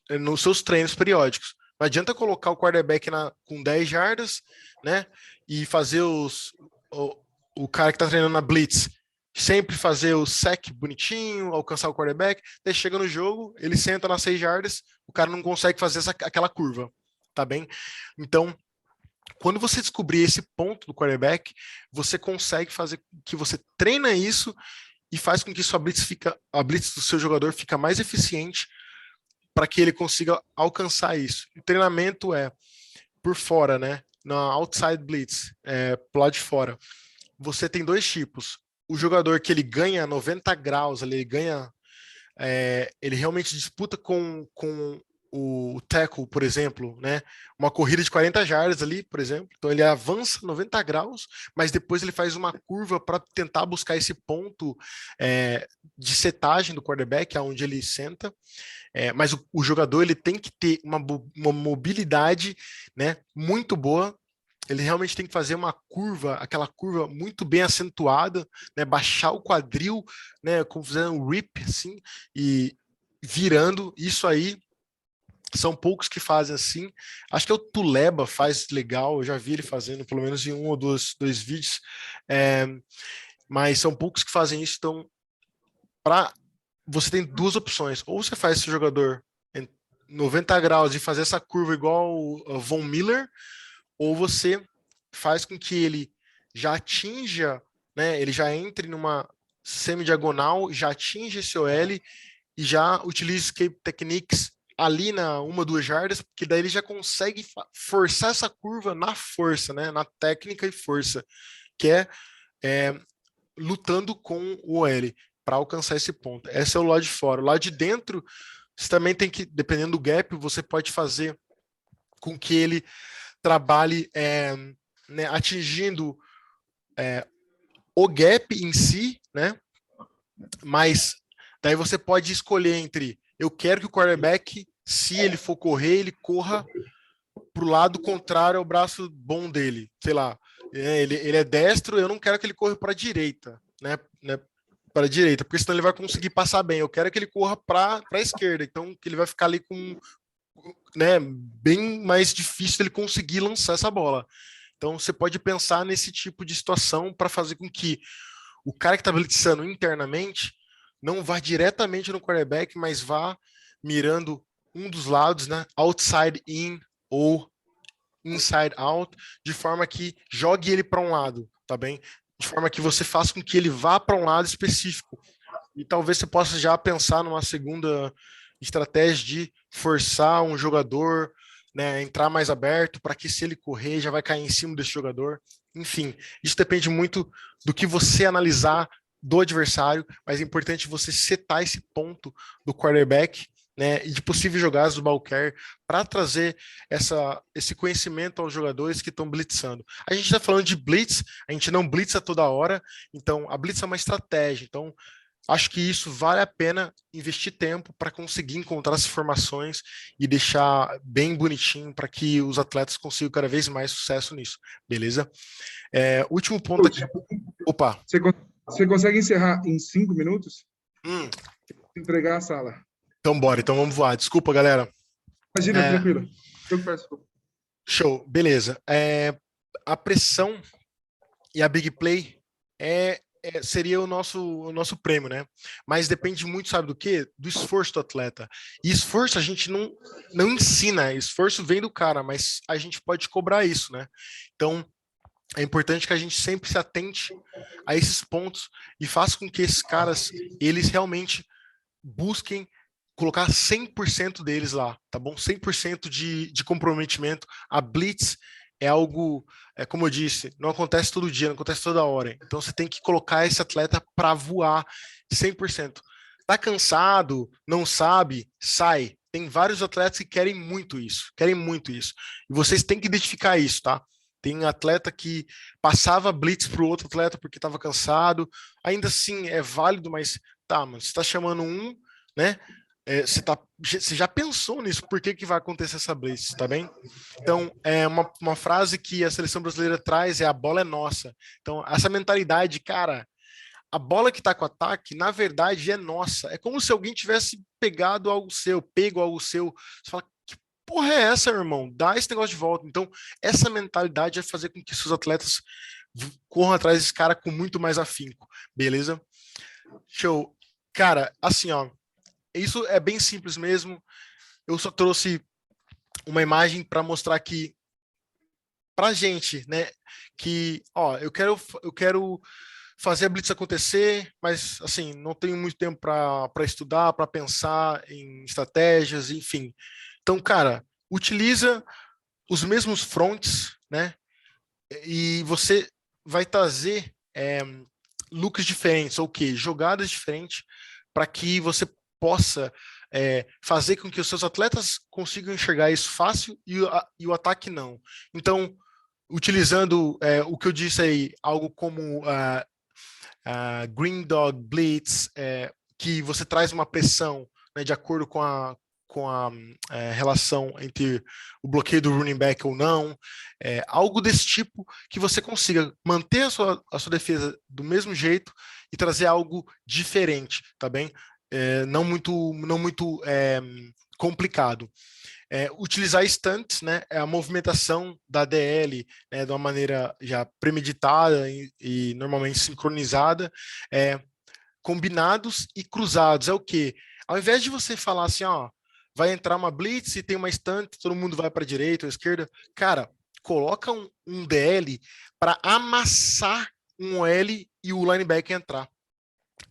A: nos seus treinos periódicos. Não adianta colocar o quarterback com 10 jardas, né, e fazer o cara que está treinando na blitz sempre fazer o sec bonitinho, alcançar o quarterback, daí chega no jogo, ele senta nas 6 jardas, o cara não consegue fazer aquela curva, tá bem? Então, quando você descobrir esse ponto do quarterback, você consegue fazer que você treina isso e faz com que a blitz do seu jogador fica mais eficiente para que ele consiga alcançar isso. O treinamento é por fora, né? Na outside blitz, pro lado de fora. Você tem 2 tipos. O jogador que ele ganha 90 graus, ele ganha, ele realmente disputa com o tackle, por exemplo, né? Uma corrida de 40 jardas ali, por exemplo. Então ele avança 90 graus, mas depois ele faz uma curva para tentar buscar esse ponto de setagem do quarterback, aonde ele senta. Mas o jogador ele tem que ter uma mobilidade, né, muito boa. Ele realmente tem que fazer uma curva, aquela curva muito bem acentuada, né, baixar o quadril, né, como fazendo um rip, assim, e virando. Isso aí são poucos que fazem assim. Acho que o Tuleba faz legal, eu já vi ele fazendo, pelo menos em um ou dois vídeos, mas são poucos que fazem isso. Então, você tem 2 opções. Ou você faz esse jogador em 90 graus e fazer essa curva igual o Von Miller, ou você faz com que ele já atinja, né, ele já entre numa semi-diagonal, já atinja esse OL e já utilize escape techniques ali na 1, 2 jardas, porque daí ele já consegue forçar essa curva na força, né, na técnica e força, que é lutando com o OL para alcançar esse ponto. Esse é o lado de fora. O lado de dentro, você também tem que, dependendo do gap, você pode fazer com que ele trabalhe né, atingindo o gap em si, né? Mas daí você pode escolher entre eu quero que o quarterback, se ele for correr, ele corra para o lado contrário ao braço bom dele. Sei lá, ele é destro, eu não quero que ele corra para a direita, né? Para a direita, porque senão ele vai conseguir passar bem. Eu quero que ele corra para a esquerda, então que ele vai ficar ali com, né, bem mais difícil ele conseguir lançar essa bola. Então você pode pensar nesse tipo de situação para fazer com que o cara que está blitzando internamente não vá diretamente no quarterback, mas vá mirando um dos lados, né, outside in ou inside out, de forma que jogue ele para um lado, tá bem? de forma que você faça com que ele vá para um lado específico. E talvez você possa já pensar numa segunda estratégia de forçar um jogador, né, a entrar mais aberto, para que se ele correr, já vai cair em cima desse jogador. Enfim, isso depende muito do que você analisar do adversário, mas é importante você setar esse ponto do quarterback, né, e de possíveis jogadas do ball carrier para trazer esse conhecimento aos jogadores que estão blitzando. A gente está falando de blitz, a gente não blitza toda hora, então a blitz é uma estratégia. Então, acho que isso vale a pena investir tempo para conseguir encontrar as formações e deixar bem bonitinho para que os atletas consigam cada vez mais sucesso nisso, beleza? Último ponto aqui. Opa.
C: Você consegue encerrar em 5 minutos? Entregar a sala.
A: Então bora, então vamos voar. Desculpa, galera.
C: Imagina, tranquilo. Eu peço.
A: Show, beleza. A pressão e a big play seria o nosso prêmio, né? Mas depende muito, sabe do quê? Do esforço do atleta. E esforço a gente não ensina, esforço vem do cara, mas a gente pode cobrar isso, né? Então, é importante que a gente sempre se atente a esses pontos e faça com que esses caras, eles realmente busquem colocar 100% deles lá, tá bom? 100% de comprometimento. A blitz é algo, como eu disse, não acontece todo dia, não acontece toda hora. Então você tem que colocar esse atleta para voar 100%. Tá cansado, não sabe, sai. Tem vários atletas que querem muito isso. E vocês têm que identificar isso, tá? Tem atleta que passava blitz para o outro atleta porque estava cansado. Ainda assim, é válido, mas tá, mano, você está chamando um, né? Você já pensou nisso? Por que vai acontecer essa blitz, tá bem? Então, uma frase que a seleção brasileira traz é: a bola é nossa. Então, essa mentalidade, cara, a bola que tá com o ataque, na verdade, é nossa. É como se alguém tivesse pego algo seu. Você fala, que porra é essa, irmão? Dá esse negócio de volta. Então, essa mentalidade vai fazer com que seus atletas corram atrás desse cara com muito mais afinco, beleza? Show. Cara, assim, ó, isso é bem simples mesmo. Eu só trouxe uma imagem para mostrar que pra gente, né, que, ó, eu quero fazer a blitz acontecer, mas assim, não tenho muito tempo para estudar, para pensar em estratégias, enfim. Então, cara, utiliza os mesmos fronts, né? E você vai trazer looks diferentes, ou que jogadas diferentes, para que você possa fazer com que os seus atletas consigam enxergar isso fácil e o ataque não. Então, utilizando o que eu disse aí, algo como Green Dog Blitz, que você traz uma pressão, né, de acordo com a relação entre o bloqueio do running back ou não, algo desse tipo que você consiga manter a sua defesa do mesmo jeito e trazer algo diferente, tá bem? Não muito complicado. Utilizar stunts, né, a movimentação da DL, né, de uma maneira já premeditada e normalmente sincronizada, combinados e cruzados. É o quê? Ao invés de você falar assim, ó, vai entrar uma blitz e tem uma stunt, todo mundo vai para a direita ou à esquerda, cara, coloca um DL para amassar um OL e o linebacker entrar.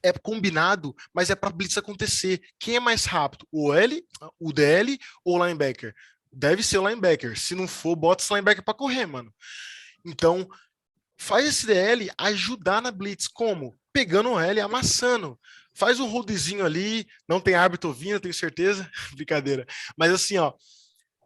A: É combinado, mas é para blitz acontecer. Quem é mais rápido? O DL ou o linebacker? Deve ser o linebacker. Se não for, bota esse linebacker para correr, mano. Então, faz esse DL ajudar na blitz. Como? Pegando o L e amassando. Faz um holdzinho ali, não tem árbitro ouvindo, tenho certeza. Brincadeira. Mas assim, ó,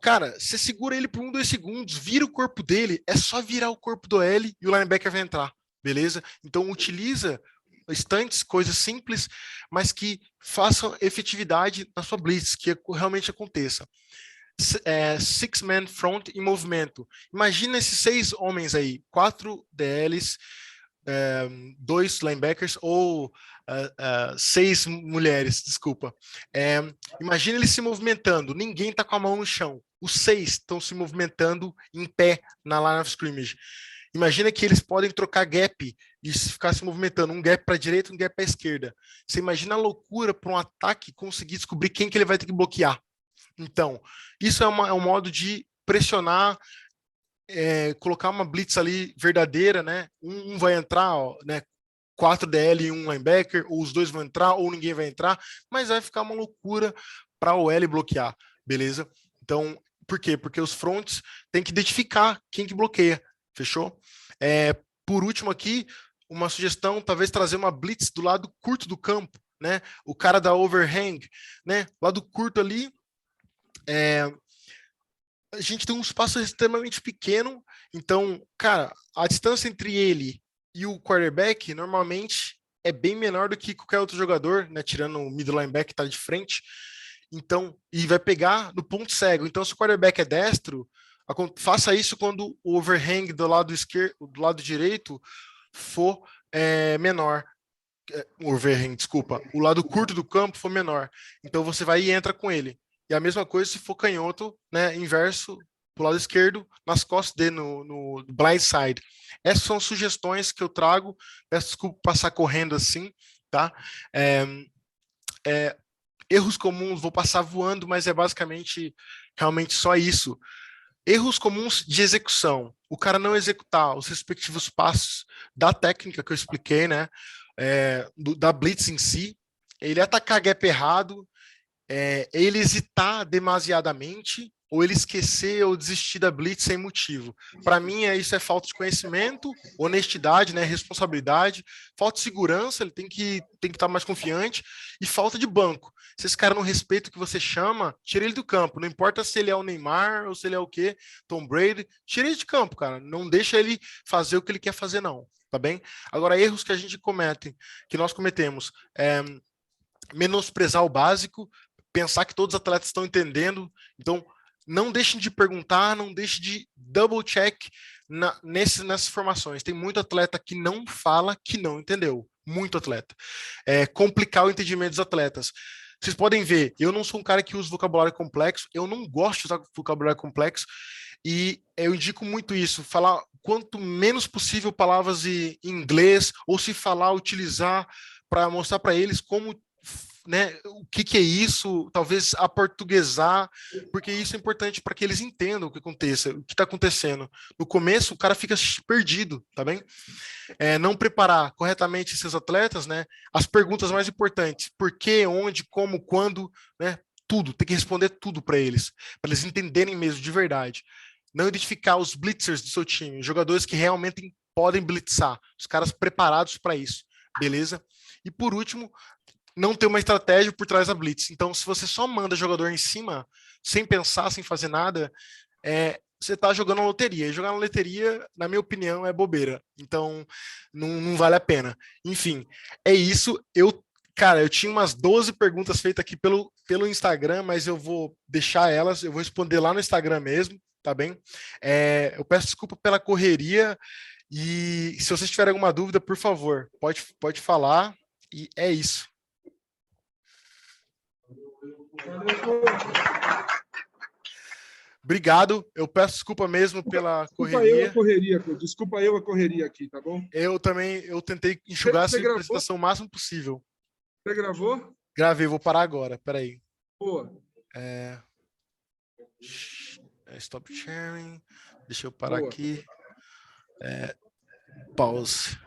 A: cara, você segura ele por 1, 2 segundos, vira o corpo dele, é só virar o corpo do L e o linebacker vai entrar, beleza? Então utiliza stunts, coisas simples, mas que façam efetividade na sua blitz, que realmente aconteça. Six-man front em movimento. Imagina esses 6 homens aí, 4 DLs, 2 linebackers ou 6 mulheres, desculpa. Imagina eles se movimentando, ninguém está com a mão no chão. Os 6 estão se movimentando em pé na line of scrimmage. Imagina que eles podem trocar gap e ficar se movimentando, um gap para a direita, um gap para a esquerda. Você imagina a loucura para um ataque conseguir descobrir quem que ele vai ter que bloquear. Então, isso é um modo de pressionar colocar uma blitz ali verdadeira, né? Um vai entrar, ó, né? 4 DL e um linebacker, ou os dois vão entrar, ou ninguém vai entrar, mas vai ficar uma loucura para o OL bloquear, beleza? Então, por quê? Porque os fronts têm que identificar quem que bloqueia, fechou? Por último aqui, uma sugestão, talvez trazer uma blitz do lado curto do campo, né? O cara da overhang, né? Lado curto ali, a gente tem um espaço extremamente pequeno, então, cara, a distância entre ele e o quarterback normalmente é bem menor do que qualquer outro jogador, né? Tirando o middle linebacker que tá de frente. Então, e vai pegar no ponto cego. Então, se o quarterback é destro, faça isso quando o overhang do lado esquerdo, do lado direito, for menor. O overhang, desculpa, o lado curto do campo for menor. Então você vai e entra com ele. E a mesma coisa se for canhoto, né, inverso, pro lado esquerdo, nas costas dele, no blind side. Essas são sugestões que eu trago. Peço desculpa passar correndo assim, tá? Erros comuns, vou passar voando, mas é basicamente realmente só isso. Erros comuns de execução. O cara não executar os respectivos passos da técnica que eu expliquei, né? Da blitz em si. Ele atacar gap errado, ele hesitar demasiadamente, ou ele esquecer ou desistir da blitz sem motivo. Para mim, isso é falta de conhecimento, honestidade, né, responsabilidade, falta de segurança, ele tem que estar mais confiante, e falta de banco. Se esse cara não respeita o que você chama, tira ele do campo. Não importa se ele é o Neymar ou se ele é o quê, Tom Brady, tira ele de campo, cara. Não deixa ele fazer o que ele quer fazer, não. Tá bem? Agora, erros que a gente comete, que nós cometemos, menosprezar o básico, pensar que todos os atletas estão entendendo. Então, não deixem de perguntar, não deixem de double check nessas formações. Tem muito atleta que não fala que não entendeu. Muito atleta. Complicar o entendimento dos atletas. Vocês podem ver, eu não sou um cara que usa vocabulário complexo, eu não gosto de usar vocabulário complexo, e eu indico muito isso, falar quanto menos possível palavras em inglês, ou se falar, utilizar para mostrar para eles como, né, o que é isso, talvez aportuguesar, porque isso é importante para que eles entendam o que aconteça, o que está acontecendo. No começo, o cara fica perdido, tá bem? Não preparar corretamente esses atletas, né? As perguntas mais importantes: por quê, onde, como, quando, né? Tudo, tem que responder tudo para eles entenderem mesmo de verdade. Não identificar os blitzers do seu time, jogadores que realmente podem blitzar, os caras preparados para isso, beleza? E por último, não ter uma estratégia por trás da blitz. Então, se você só manda jogador em cima, sem pensar, sem fazer nada, você está jogando na loteria. E jogar na loteria, na minha opinião, é bobeira. Então, não vale a pena. Enfim, é isso. Cara, eu tinha umas 12 perguntas feitas aqui pelo Instagram, mas eu vou deixar elas, eu vou responder lá no Instagram mesmo, tá bem? Eu peço desculpa pela correria, e se vocês tiverem alguma dúvida, por favor, pode falar, e é isso. Obrigado, eu peço desculpa mesmo pela correria.
C: Desculpa eu a correria aqui, tá bom?
A: Eu tentei enxugar essa apresentação o máximo possível.
C: Você gravou?
A: Gravei, vou parar agora, peraí.
C: Boa.
A: Stop sharing, deixa eu parar aqui. Pause.